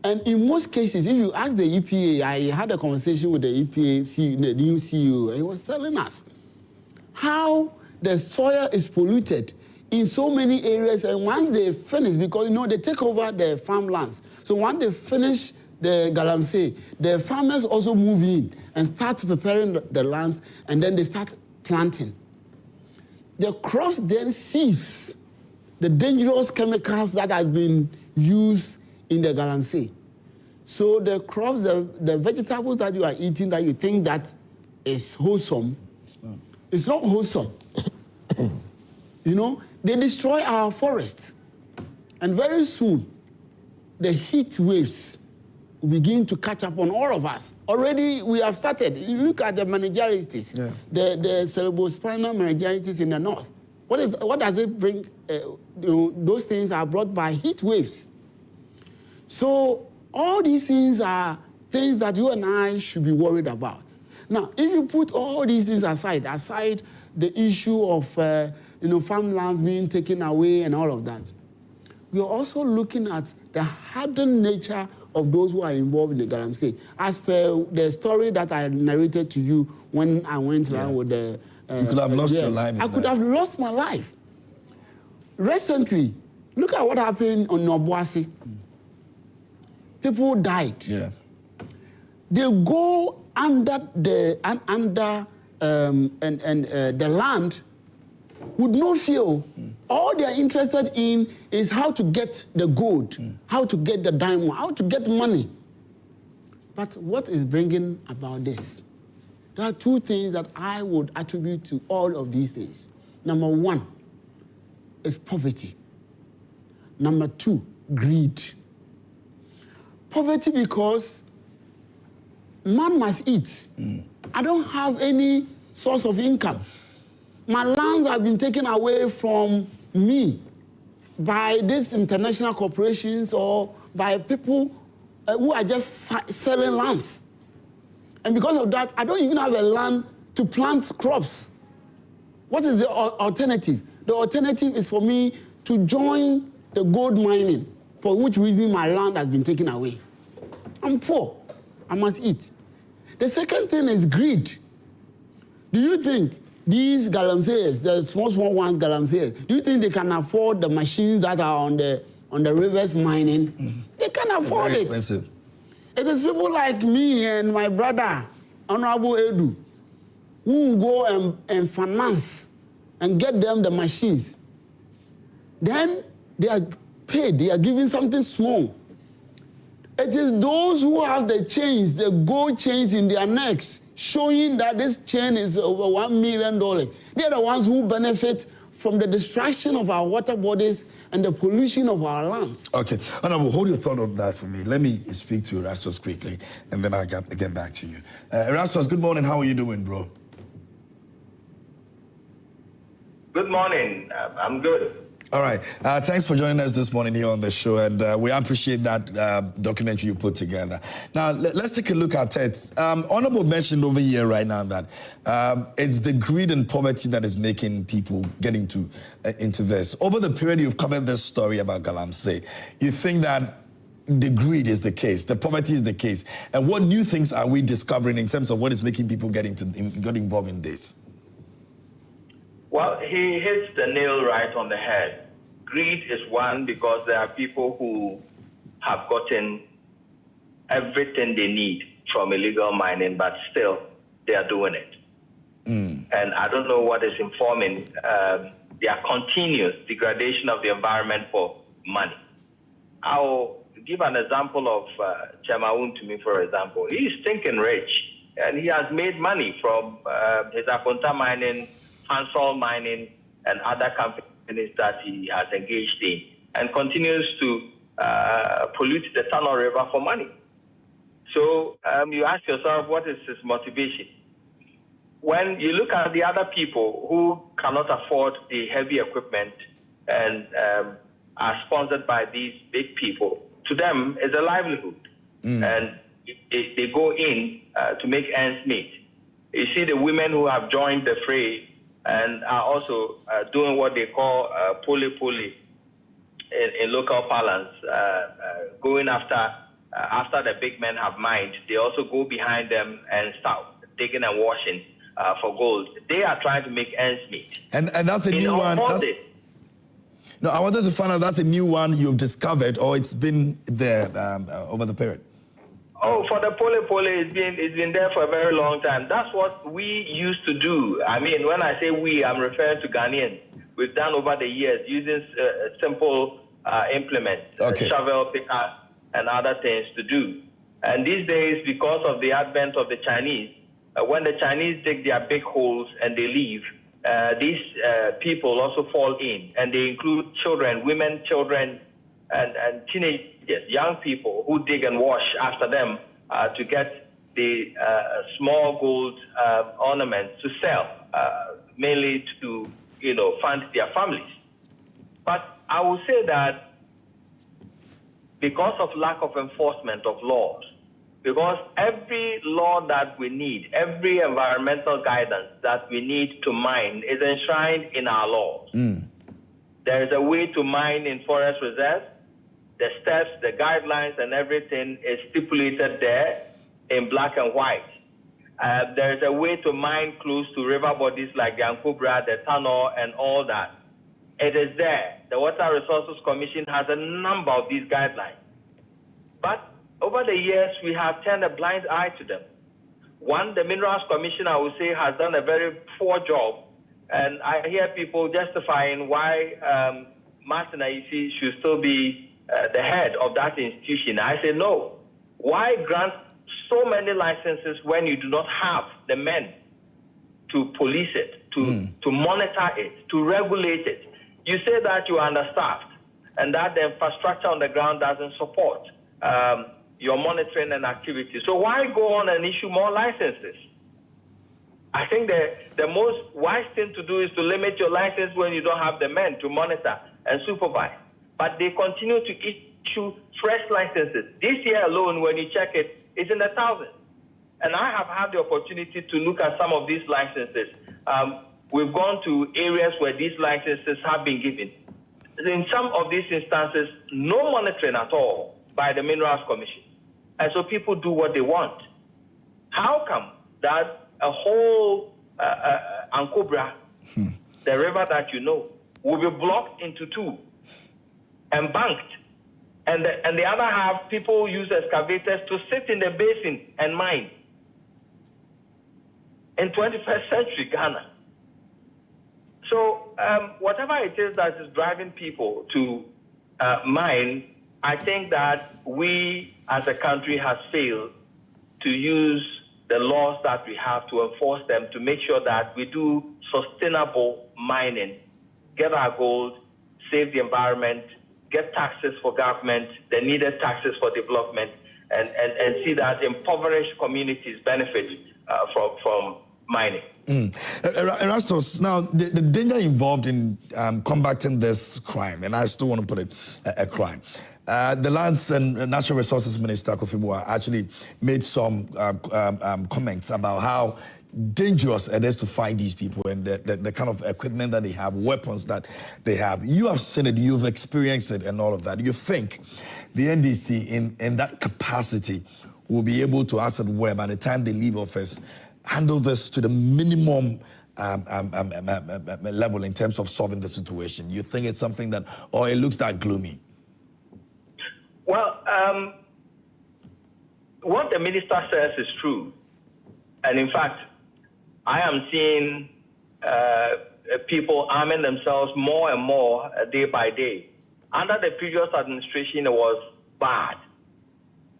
And in most cases, if you ask the EPA, I had a conversation with the EPA, the new CEO, and he was telling us how the soil is polluted in so many areas. And once they finish, because they take over the farmlands. So once they finish the galamsey, the farmers also move in and start preparing the lands, and then they start planting. The crops then cease the dangerous chemicals that have been used in the galamsey. So the crops, the vegetables that you are eating that you think that is wholesome, it's not wholesome. They destroy our forests. And very soon, the heat waves will begin to catch up on all of us. Already, we have started. You look at the meningitis, the cerebrospinal meningitis in the north. What does it bring? Those things are brought by heat waves. So all these things are things that you and I should be worried about. Now, if you put all these things aside the issue of farmlands being taken away and all of that, we are also looking at the hardened nature of those who are involved in the galamsey. As per the story that I narrated to you when I went around with the... you could have lost your life. I could have lost my life. Recently, look at what happened on Nobuasi. People died. Yeah. they go under the the land with no fear. All they are interested in is how to get the gold, how to get the diamond, how to get money. But what is bringing about this? There are two things that I would attribute to all of these things. Number one is poverty. Number two, greed. Poverty because man must eat. I don't have any source of income. My lands have been taken away from me by these international corporations or by people who are just selling lands. And because of that, I don't even have a land to plant crops. What is the alternative? The alternative is for me to join the gold mining, for which reason my land has been taken away. I'm poor. I must eat. The second thing is greed. Do you think these galamseyers, the small ones galamseyers, do you think they can afford the machines that are on the rivers mining? They can't afford Very it. expensive. It is people like me and my brother, Honorable Aidoo, who will go and finance and get them the machines. Then they are paid, they are given something small. It is those who have the chains, the gold chains in their necks, showing that this chain is over $1 million. They are the ones who benefit from the destruction of our water bodies and the pollution of our lands. Okay, Honorable, hold your thought on that for me. Let me speak to Erastus quickly, and then I'll get back to you. Erastus, good morning. How are you doing, bro? Good morning. I'm good. All right. Thanks for joining us this morning here on the show, and we appreciate that documentary you put together. Now, let's take a look at it. Honorable mentioned over here right now that it's the greed and poverty that is making people get into this. Over the period you've covered this story about Galamsey, you think that the greed is the case, the poverty is the case, and what new things are we discovering in terms of what is making people get involved in this? Well, he hits the nail right on the head. Greed is one because there are people who have gotten everything they need from illegal mining, but still they are doing it. And I don't know what is informing their continuous degradation of the environment for money. I'll give an example of Chemaun to me, for example. He's stinking rich, and he has made money from his Apunta mining, Hansol mining, and other companies that he has engaged in, and continues to pollute the Tano River for money. So you ask yourself, what is his motivation? When you look at the other people who cannot afford the heavy equipment and are sponsored by these big people, to them it's a livelihood. And they go in to make ends meet. You see the women who have joined the fray and are also doing what they call poli in local parlance, going after the big men have mined. They also go behind them and start digging and washing for gold. They are trying to make ends meet. And that's a new one. No, I wanted to find out, that's a new one you've discovered, or it's been there over the period? Oh, for the pole, it's been there for a very long time. That's what we used to do. I mean, when I say we, I'm referring to Ghanaians. We've done over the years using simple implements, shovel, picker, and other things to do. And these days, because of the advent of the Chinese, when the Chinese dig their big holes and they leave, these people also fall in, and they include children, women, children, and teenagers, young people who dig and wash after them to get the small gold ornaments to sell, mainly to fund their families. But I will say that because of lack of enforcement of laws, because every law that we need, every environmental guidance that we need to mine is enshrined in our laws. There is a way to mine in forest reserves. The steps, the guidelines, and everything is stipulated there in black and white. There is a way to mine close to river bodies like the Ankobra, the Tano, and all that. It is there. The Water Resources Commission has a number of these guidelines. But Over the years, we have turned a blind eye to them. One, the Minerals Commission, I would say, has done a very poor job. And I hear people justifying why Martin Aisi should still be the head of that institution. I say no. Why grant so many licenses when you do not have the men to police it, to monitor it, to regulate it? You say that you are understaffed and that the infrastructure on the ground doesn't support your monitoring and activity. So why go on and issue more licenses? I think the most wise thing to do is to limit your license when you don't have the men to monitor and supervise. But they continue to issue fresh licenses. This year alone, when you check it, it's in the thousands. And I have had the opportunity to look at some of these licenses. We've gone to areas where these licenses have been given. In some of these instances, no monitoring at all by the Minerals Commission. And so people do what they want. How come that a whole Ankobra, the river that you know, will be blocked into two and banked? And the other half, people use excavators to sit in the basin and mine. In 21st century Ghana. So whatever it is that is driving people to mine, I think that we as a country have failed to use the laws that we have to enforce them to make sure that we do sustainable mining, get our gold, save the environment, get taxes for government, the needed taxes for development, and see that impoverished communities benefit from mining. Erastus, now the danger involved in combating this crime, and I still want to put it a crime. The Lands and Natural Resources Minister, Kofi Boah, actually made some comments about how dangerous it is to find these people and the kind of equipment that they have, weapons that they have. You have seen it, you've experienced it and all of that. You think the NDC in that capacity will be able to, as it were, by the time they leave office, handle this to the minimum level in terms of solving the situation? You think it's something that, or it looks that gloomy? Well, what the minister says is true. And in fact, I am seeing people arming themselves more and more day by day. Under the previous administration, it was bad.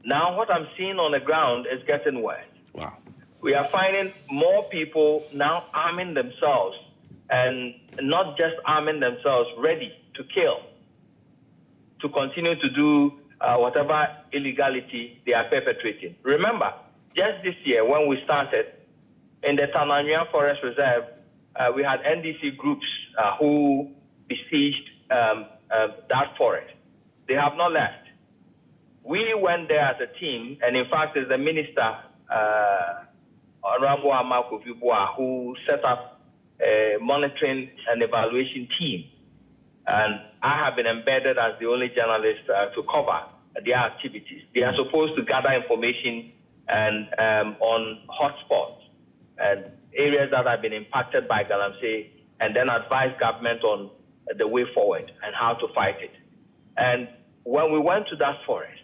Now what I'm seeing on the ground is getting worse. Wow. We are finding more people now arming themselves, and not just arming themselves, ready to kill, to continue to do whatever illegality they are perpetrating. Remember, just this year when we started, in the Tananya Forest Reserve, we had NDC groups who besieged that forest. They have not left. We went there as a team, and in fact, it's the minister, Honorable Kwasi Aidoo, who set up a monitoring and evaluation team. And I have been embedded as the only journalist to cover their activities. They are supposed to gather information and on hotspots and areas that have been impacted by Galamsey, and then advise government on the way forward and how to fight it. And when we went to that forest,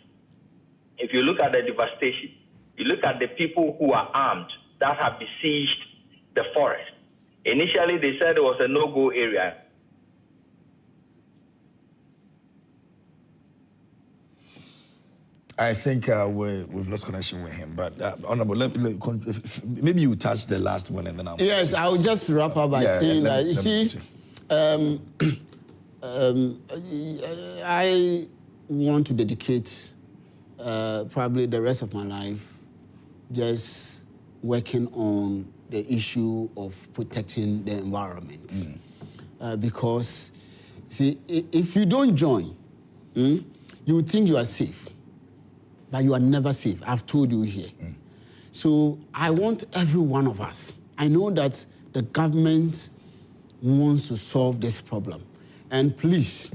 if you look at the devastation, you look at the people who are armed that have besieged the forest. Initially, they said it was a no-go area. I think we've lost connection with him, but Honorable, maybe you touch the last one and then I'll... Yes, I'll just wrap up by saying that, you see, I want to dedicate probably the rest of my life just working on the issue of protecting the environment. Because, see, if you don't join, you would think you are safe. But you are never safe. I've told you here. So I want every one of us. I know that the government wants to solve this problem. And please,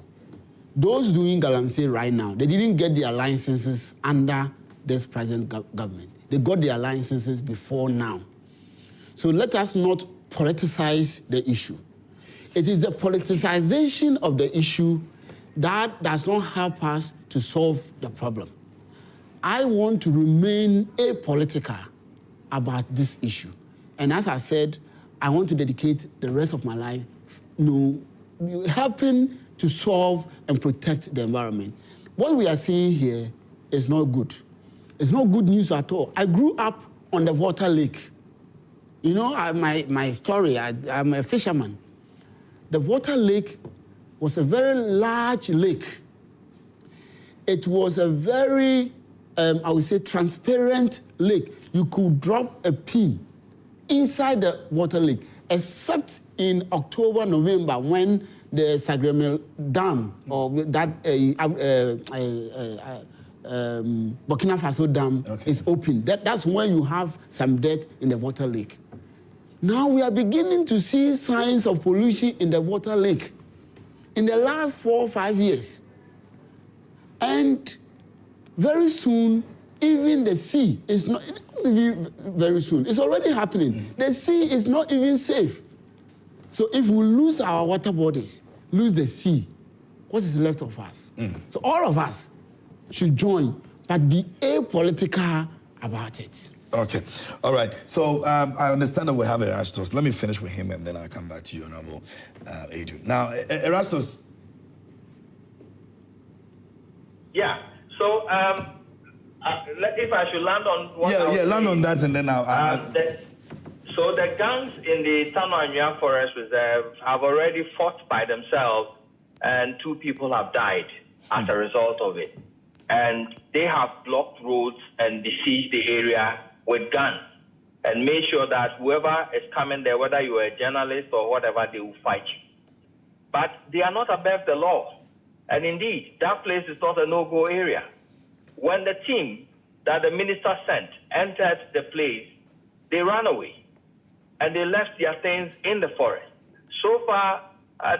those doing Galamsey right now, they didn't get their licenses under this present government. They got their licenses before now. So let us not politicize the issue. It is the politicization of the issue that does not help us to solve the problem. I want to remain apolitical about this issue. And as I said, I want to dedicate the rest of my life helping to solve and protect the environment. What we are seeing here is not good. It's not good news at all. I grew up on the water lake. You know, my story, I'm a fisherman. The water lake was a very large lake. It was a very, I would say, transparent lake. You could drop a pin inside the water lake, except in October, November, when the Sagremel Dam, or that Burkina Faso Dam is open. That's when you have some death in the water lake. Now we are beginning to see signs of pollution in the water lake in the last 4 or 5 years. And very soon, even the sea is not even very soon. It's already happening. The sea is not even safe. So if we lose our water bodies, lose the sea, what is left of us? So all of us should join, but be apolitical about it. Okay. All right. So I understand that we have Erastus. Let me finish with him, and then I'll come back to you, Honorable Aidoo. Now, Erastus. Yeah. So if I should land on what land on that, and then So the gangs in the Tano Anua Forest Reserve have already fought by themselves, and 2 people have died as a result of it. And they have blocked roads and besieged the area with guns and made sure that whoever is coming there, whether you are a journalist or whatever, they will fight you. But they are not above the law. And indeed, that place is not a no-go area. When the team that the minister sent entered the place, they ran away and they left their things in the forest. So far,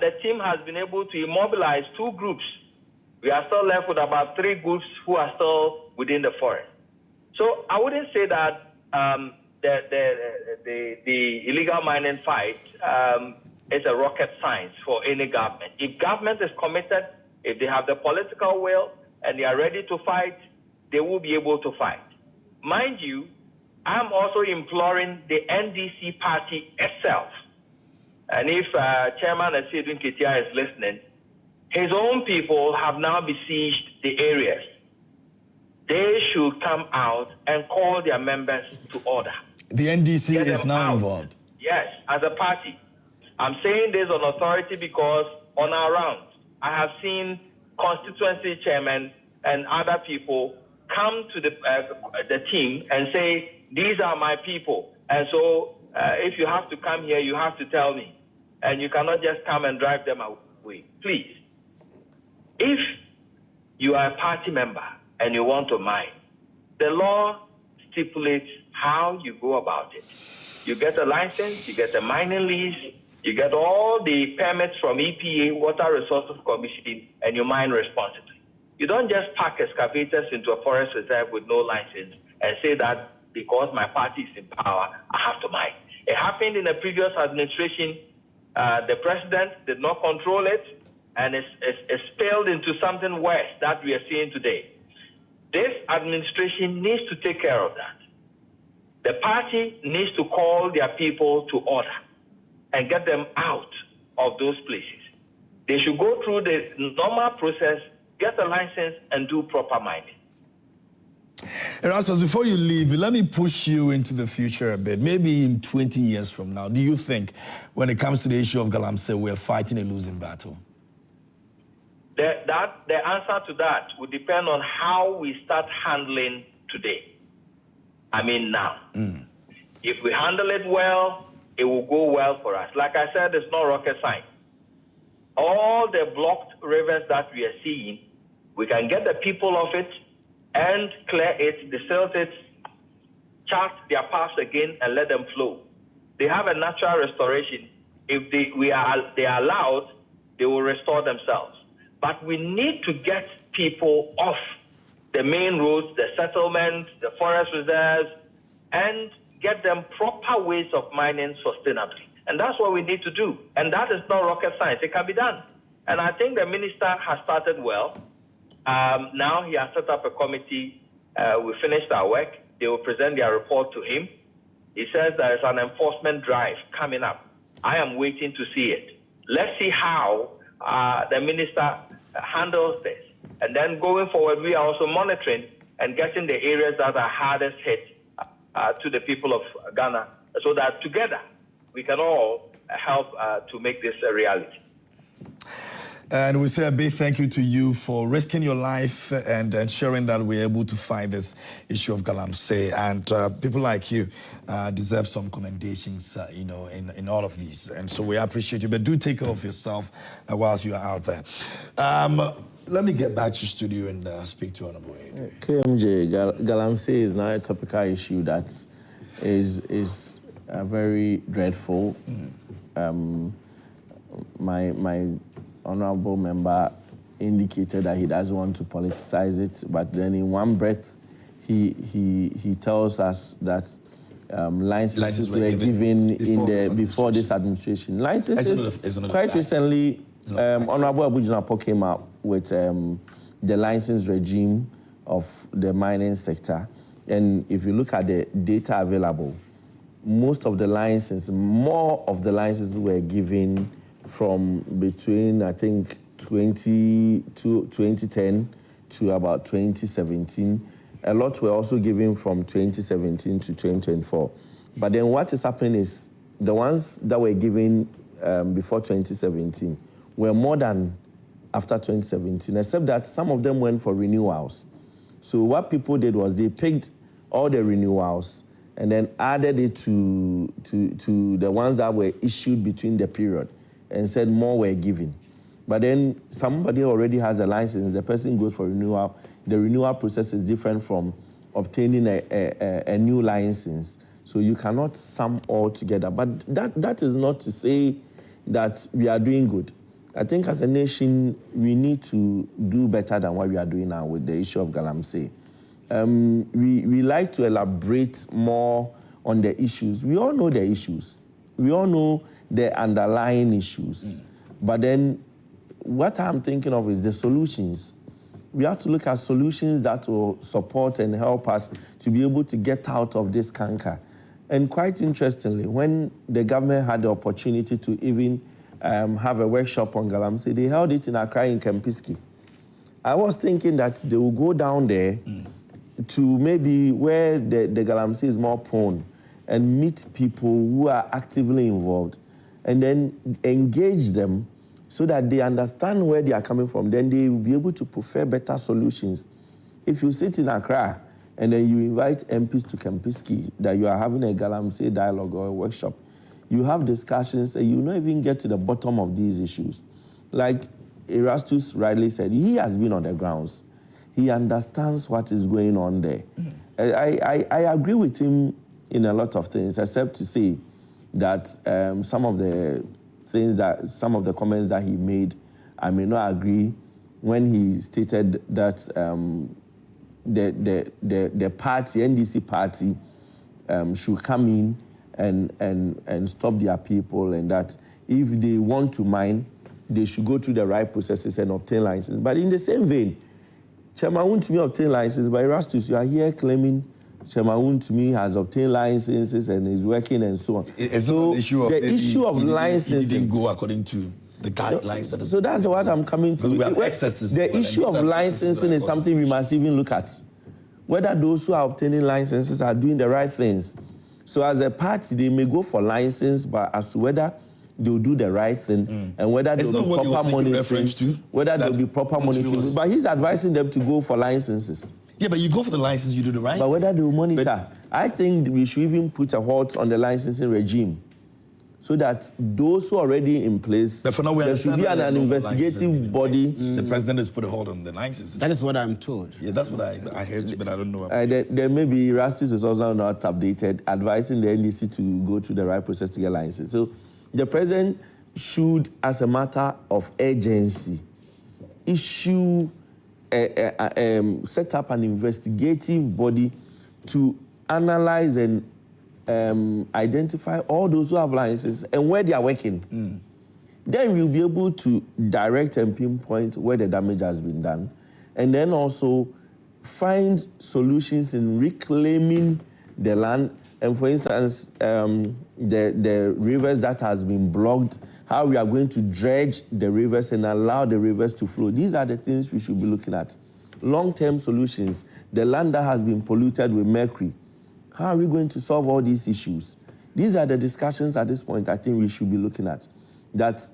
the team has been able to immobilize 2 groups. We are still left with about 3 groups who are still within the forest. So I wouldn't say that the illegal mining fight is a rocket science for any government. If government is committed, if they have the political will and they are ready to fight, they will be able to fight. Mind you, I'm also imploring the NDC party itself. And if Chairman Asidun Ketia is listening, his own people have now besieged the areas. They should come out and call their members to order. The NDC is now involved. Yes, as a party. I'm saying this on authority because on our rounds, I have seen constituency chairmen and other people come to the team and say, these are my people. And so if you have to come here, you have to tell me. And you cannot just come and drive them away. Please. If you are a party member and you want to mine, the law stipulates how you go about it. You get a license, you get a mining lease, you get all the permits from EPA, Water Resources Commission, and you mine responsibly. You don't just pack excavators into a forest reserve with no license and say that because my party is in power, I have to mine. It happened in the previous administration. The president did not control it, and it's spilled into something worse that we are seeing today. This administration needs to take care of that. The party needs to call their people to order and get them out of those places. They should go through the normal process, get a license, and do proper mining. Erastus, before you leave, let me push you into the future a bit. Maybe in 20 years from now, do you think when it comes to the issue of Galamsey, we're fighting a losing battle? The answer to that would depend on how we start handling today. I mean now. If we handle it well, it will go well for us. Like I said, it's not rocket science. All the blocked rivers that we are seeing, we can get the people off it and clear it, desilt it, chart their paths again and let them flow. They have a natural restoration. If they are allowed, they will restore themselves. But we need to get people off the main roads, the settlements, the forest reserves, and get them proper ways of mining sustainably. And that's what we need to do. And that is not rocket science. It can be done. And I think the minister has started well. Now he has set up a committee we finished our work. They will present their report to him. He says there is an enforcement drive coming up. I am waiting to see it. Let's see how the minister handles this. And then going forward, we are also monitoring and getting the areas that are hardest hit to the people of Ghana, so that together we can all help to make this a reality. And we say a big thank you to you for risking your life and ensuring that we're able to fight this issue of Galamsey. And people like you deserve some commendations, in all of these. And so we appreciate you. But do take care of yourself whilst you are out there. Let me get back to studio and speak to Honorable Aidoo. KMJ, Galamsey is now a topical issue that is very dreadful. My honorable member indicated that he doesn't want to politicize it, but then in one breath, he tells us that licenses were given before this administration. Licenses, quite recently, Honorable Abu came out with the license regime of the mining sector, and if you look at the data available, more of the licenses were given from between, I think, 2010 to about 2017. A lot were also given from 2017 to 2024. But then what is happening is the ones that were given before 2017 were more than after 2017, except that some of them went for renewals. So what people did was they picked all the renewals and then added it to the ones that were issued between the period, and said more were given. But then somebody already has a license, the person goes for renewal. The renewal process is different from obtaining a new license. So you cannot sum all together. But that is not to say that we are doing good. I think as a nation, we need to do better than what we are doing now with the issue of Galamsey. We like to elaborate more on the issues. We all know the issues. We all know the underlying issues. But then what I'm thinking of is the solutions. We have to look at solutions that will support and help us to be able to get out of this canker. And quite interestingly, when the government had the opportunity to even have a workshop on Galamsey, they held it in Accra in Kempiski. I was thinking that they will go down there to maybe where the Galamsey is more prone and meet people who are actively involved and then engage them so that they understand where they are coming from. Then they will be able to prefer better solutions. If you sit in Accra and then you invite MPs to Kempiski that you are having a Galamsey dialogue or a workshop, you have discussions and you not even get to the bottom of these issues. Like Erastus rightly said, he has been on the grounds. He understands what is going on there. I agree with him in a lot of things, except to say that some of the comments that he made, I may not agree when he stated that the party, NDC party, should come in and stop their people, and that if they want to mine, they should go through the right processes and obtain license. But in the same vein, Chairman Wontumi obtained license, but Erastus, you are here claiming Chairman Wontumi has obtained licenses and is working and so on. It's so the issue of licensing. It didn't go according to the guidelines. So that's what I'm coming to. We have excesses. The issue of licensing is something we must even look at. Whether those who are obtaining licenses are doing the right things. So as a party, they may go for license, but as to whether they'll do the right thing and whether there'll be proper monitoring. Whether there'll be proper monitoring. But he's advising them to go for licenses. Yeah, but you go for the license, you do the right. But whether they'll monitor, I think we should even put a halt on the licensing regime so that those who are already in place, there should be an investigative body. The president has put a hold on the licenses. That is what I'm told. Yeah, that's what I heard, but I don't know. There may be Erastus is also not updated, advising the NDC to go through the right process to get licenses. So the president should, as a matter of urgency, issue set up an investigative body to analyze and identify all those who have licenses and where they are working. Then we'll be able to direct and pinpoint where the damage has been done, and then also find solutions in reclaiming the land. And for instance, the rivers that has been blocked, how we are going to dredge the rivers and allow the rivers to flow. These are the things we should be looking at. Long-term solutions. The land that has been polluted with mercury. How are we going to solve all these issues? These are the discussions at this point I think we should be looking at. That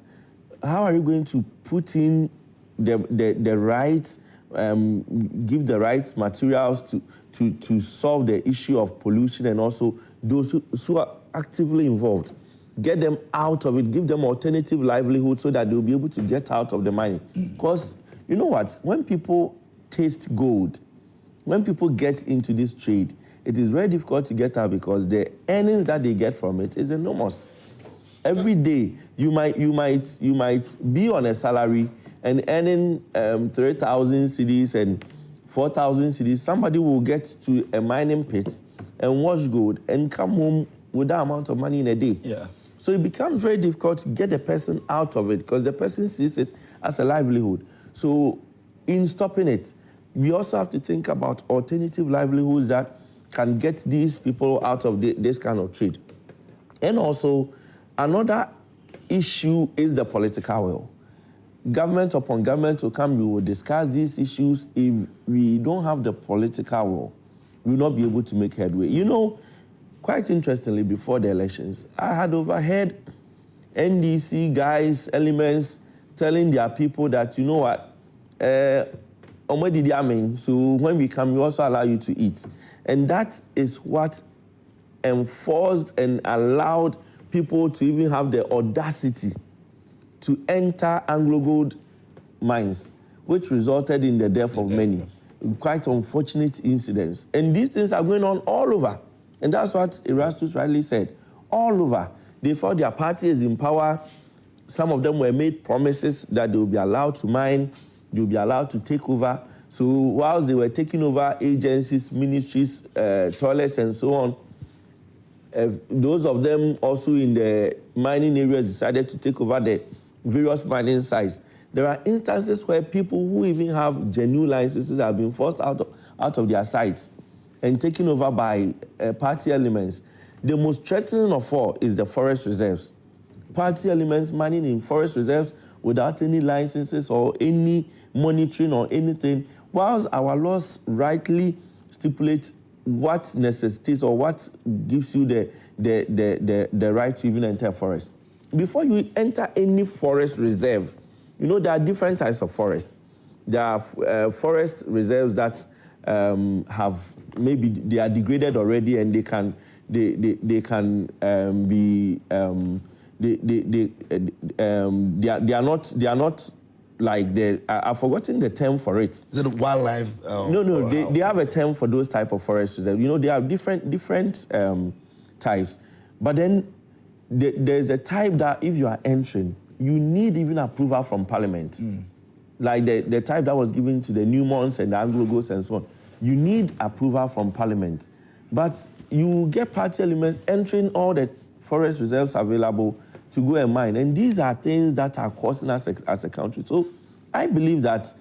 how are you going to put in the right, give the right materials to solve the issue of pollution, and also those who are actively involved, get them out of it, give them alternative livelihood so that they'll be able to get out of the mining. Because you know what, when people taste gold, when people get into this trade, it is very difficult to get out because the earnings that they get from it is enormous. Every day, you might be on a salary and earning 3,000 cedis and 4,000 cedis. Somebody will get to a mining pit and wash gold and come home with that amount of money in a day. Yeah. So it becomes very difficult to get the person out of it because the person sees it as a livelihood. So in stopping it, we also have to think about alternative livelihoods that can get these people out of this kind of trade. And also, another issue is the political will. Government upon government will come, we will discuss these issues. If we don't have the political will, we will not be able to make headway. You know, quite interestingly, before the elections, I had overheard NDC guys, elements, telling their people that, you know what, so when we come, we also allow you to eat. And that is what enforced and allowed people to even have the audacity to enter Anglo-Gold mines, which resulted in the death of many. Quite unfortunate incidents. And these things are going on all over. And that's what Erastus rightly said. All over. They thought their party is in power. Some of them were made promises that they will be allowed to mine, they will be allowed to take over. So whilst they were taking over agencies, ministries, toilets, and so on, those of them also in the mining areas decided to take over the various mining sites. There are instances where people who even have genuine licenses have been forced out of their sites and taken over by party elements. The most threatening of all is the forest reserves. Party elements mining in forest reserves without any licenses or any monitoring or anything, whilst our laws rightly stipulate what necessitates or what gives you the right to even enter a forest. Before you enter any forest reserve, you know there are different types of forests. There are forest reserves that have maybe they are degraded already and they are not like I've forgotten the term for it. Is it wildlife? No, they have a term for those type of forests. You know, they have different types. But then there's a type that if you are entering, you need even approval from Parliament. Like the type that was given to the Newmonts and the Anglo-Goats and so on. You need approval from Parliament. But you get party elements entering all the forest reserves available to go and mine. And these are things that are costing us as a country. So I believe that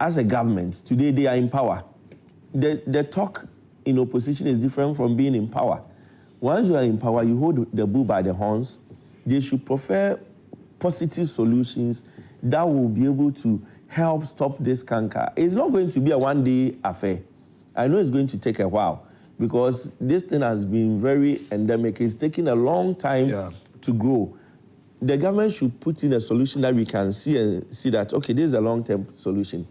as a government, today they are in power. The talk in opposition is different from being in power. Once you are in power, you hold the bull by the horns. They should prefer positive solutions that will be able to help stop this canker. It's not going to be a one-day affair. I know it's going to take a while because this thing has been very endemic. It's taking a long time to grow. The government should put in a solution that we can see that, okay, this is a long-term solution.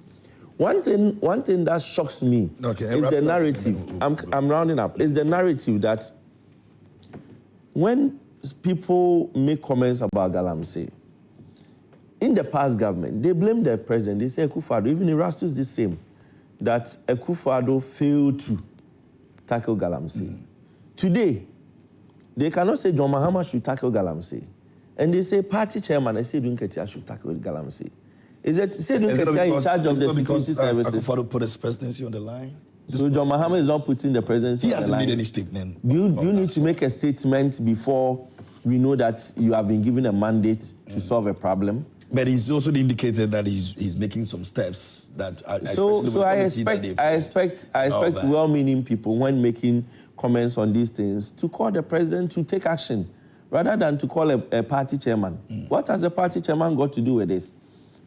One thing that shocks me is the narrative. I'm rounding up. It's the narrative that when people make comments about Galamsey, in the past government, they blame the president. They say Akufo-Addo, even Erastus the same, that Akufo-Addo failed to tackle Galamsey. Today, they cannot say John Mahama should tackle Galamsey. And they say party chairman, I say Dunketia should tackle Galamsey. Is it say Dunketia in charge of the security services? Akufo-Addo put his presidency on the line. So John Mahama is not putting the presidency on the line. He hasn't made any statement. You need to make a statement before we know that you have been given a mandate to solve a problem. But he's also indicated that he's making some steps that. I expect well-meaning people, when making comments on these things, to call the president to take action, rather than to call a party chairman. What has the party chairman got to do with this?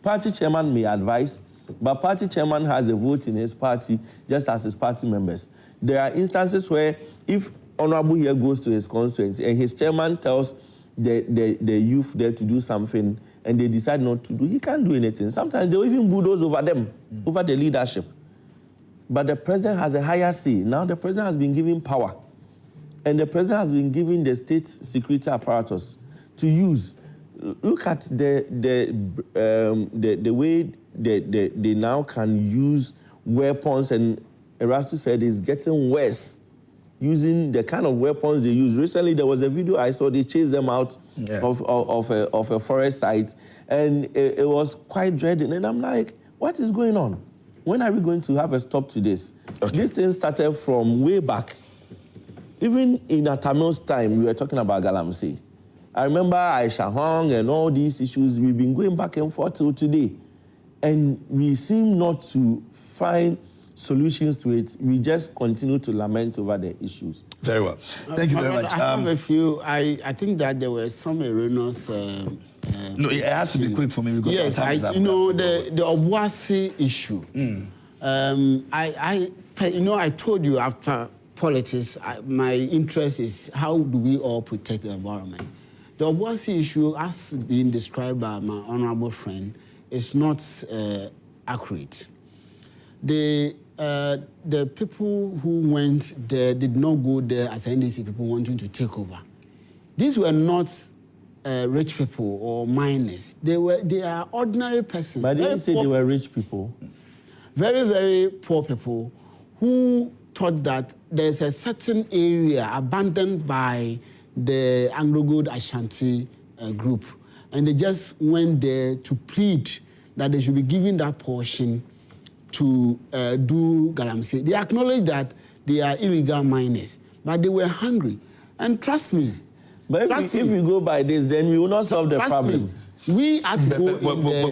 Party chairman may advise, but party chairman has a vote in his party, just as his party members. There are instances where if Honorable here goes to his constituency and his chairman tells the youth there to do something and they decide not to do, he can't do anything. Sometimes they'll even bulldoze over them, over the leadership. But the president has a higher say. Now the president has been given power. And the president has been given the state security apparatus to use. Look at the way they now can use weapons, and Erastu said it's getting worse, using the kind of weapons they use. Recently, there was a video I saw, they chased them out of a forest site, and it was quite dreading. And I'm like, what is going on? When are we going to have a stop to this? Okay. This thing started from way back. Even in Atamil's time, we were talking about Galamsey. I remember Aisha Hong and all these issues. We've been going back and forth till today. And we seem not to find solutions to it. We just continue to lament over the issues. Very well. Thank you very much. I have a few. I think that there were some erroneous... no, it has to be quick for me because yes, time is up. The Obuasi issue. I told you after politics, my interest is how do we all protect the environment. The Obuasi issue, as being described by my honorable friend, is not accurate. The people who went there did not go there as NDC people wanting to take over. These were not rich people or miners. They are ordinary persons. But I didn't say they were rich people. Very, very poor people who thought that there's a certain area abandoned by the Anglo-Gold Ashanti group. And they just went there to plead that they should be given that portion to do Galamsey. They acknowledge that they are illegal miners, but they were hungry. And trust me. But if we go by this, then we will not solve the problem. We had to go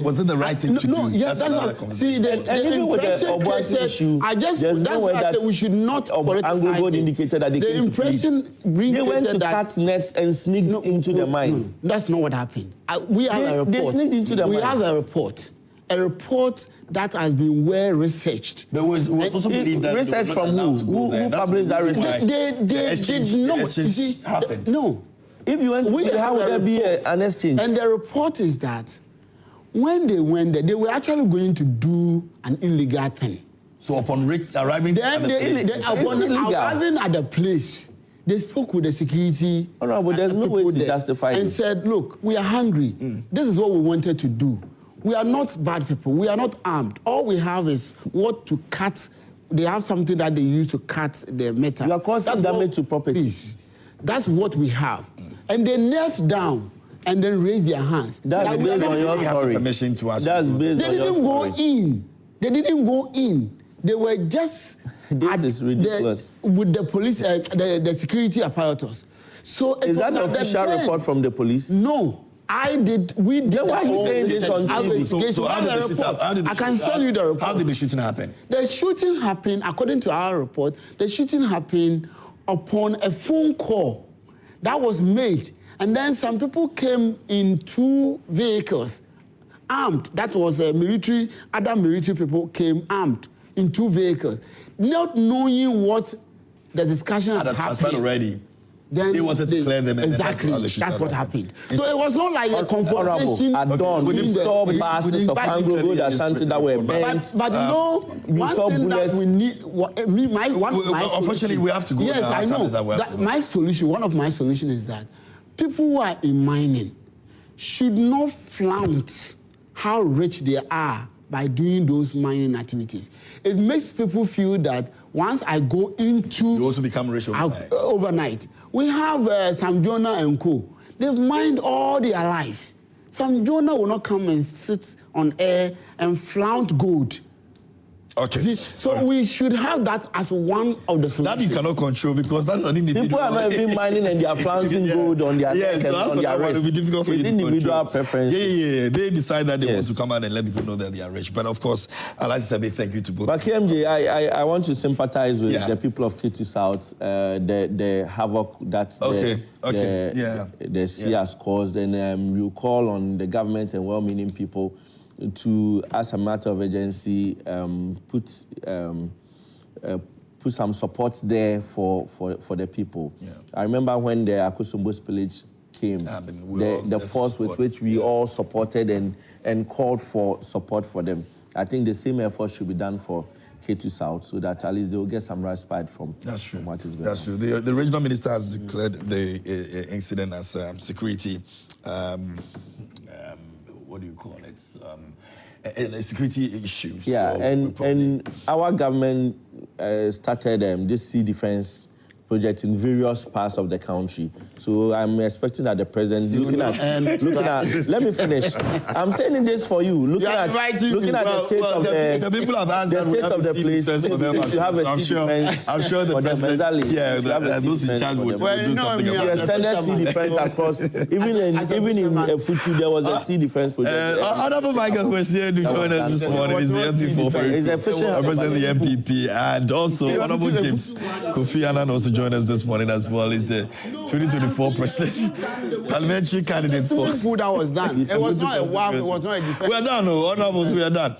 was it the right thing to do? No, yes, that's not. See, the impression created, that's why I said we should not politicize indicated that the impression they went to cut nets and sneaked into the mine. No, that's not what happened. We have a report. They sneaked into the mine. We have a report that has been well researched. But was also believed that research from who published that research? They did not. No. If you went to how would there be an exchange? And the report is that when they went there, they were actually going to do an illegal thing. So upon arriving at the place, they spoke with the security. Oh, no, but there's no way to justify it. And said, look, we are hungry. This is what we wanted to do. We are not bad people. We are not armed. All we have is what to cut. They have something that they use to cut the metal. You are causing damage to property. That's what we have. And they knelt down and then raised their hands. That's based on your story. That's based on your story. They didn't go in. They were just... This is ridiculous. With the police, the security apparatus. So is that the official report from the police? No. We did. Why are you saying this on TV? So how did the shooting happen? I can tell you the report. How did the shooting happen? The shooting happened, according to our report, the shooting happened upon a phone call that was made. And then some people came in 2 vehicles, armed. That was a military, other military people came armed in 2 vehicles. Not knowing what the discussion had happened. Already. Then they wanted to clear them. And exactly, that's what happened. So it was not like a confrontation. At dawn, we saw masses of Anglo-Gold Ashanti that were burnt. But one thing that we need, unfortunately, we have to go. Yes, I know. My solution, one of my solutions is that people who are in mining should not flaunt how rich they are by doing those mining activities. It makes people feel that once I go into... You also become rich overnight. We have Sam Jonah and co. They've mined all their lives. Sam Jonah will not come and sit on air and flaunt gold. Okay. See, so we should have that as one of the solutions. That you cannot control because that's an individual. People are not even mining and they are planting gold on their neck so that's and on their wrist. It will be difficult for it's you to individual control. preference. Yeah. They decide that they want to come out and let people know that they are rich. But of course, I'd like to say a big thank you to both. But KMJ, I want to sympathize with the people of Ketu South, the havoc that the sea has caused. And you call on the government and well-meaning people to, as a matter of urgency, put some support there for the people. Yeah. I remember when the Akosombo spillage came, the force with which we all supported and called for support for them. I think the same effort should be done for Ketu South so that at least they will get some respite from what is going on. That's true. The regional minister has declared the incident as security. What do you call it? A security issue. Yeah, so and our government started this sea defense project in various parts of the country. So I'm expecting that the president looking at let me finish. I'm saying this for you. Looking at the state of the people have asked the state of the place for them. I'm sure the president, those in charge would do something about it. The extended sea defense across, even in Futu, there was a sea defense project. Honorable Michael Kwasi Aidoo joined us this morning. He's the MP for representing the MPP, and also Honorable James Kofi Annan also joined us this morning as well. He's the 2024 president parliamentary candidate for. That was done. It was not a defense. We are done, honorables. We are done.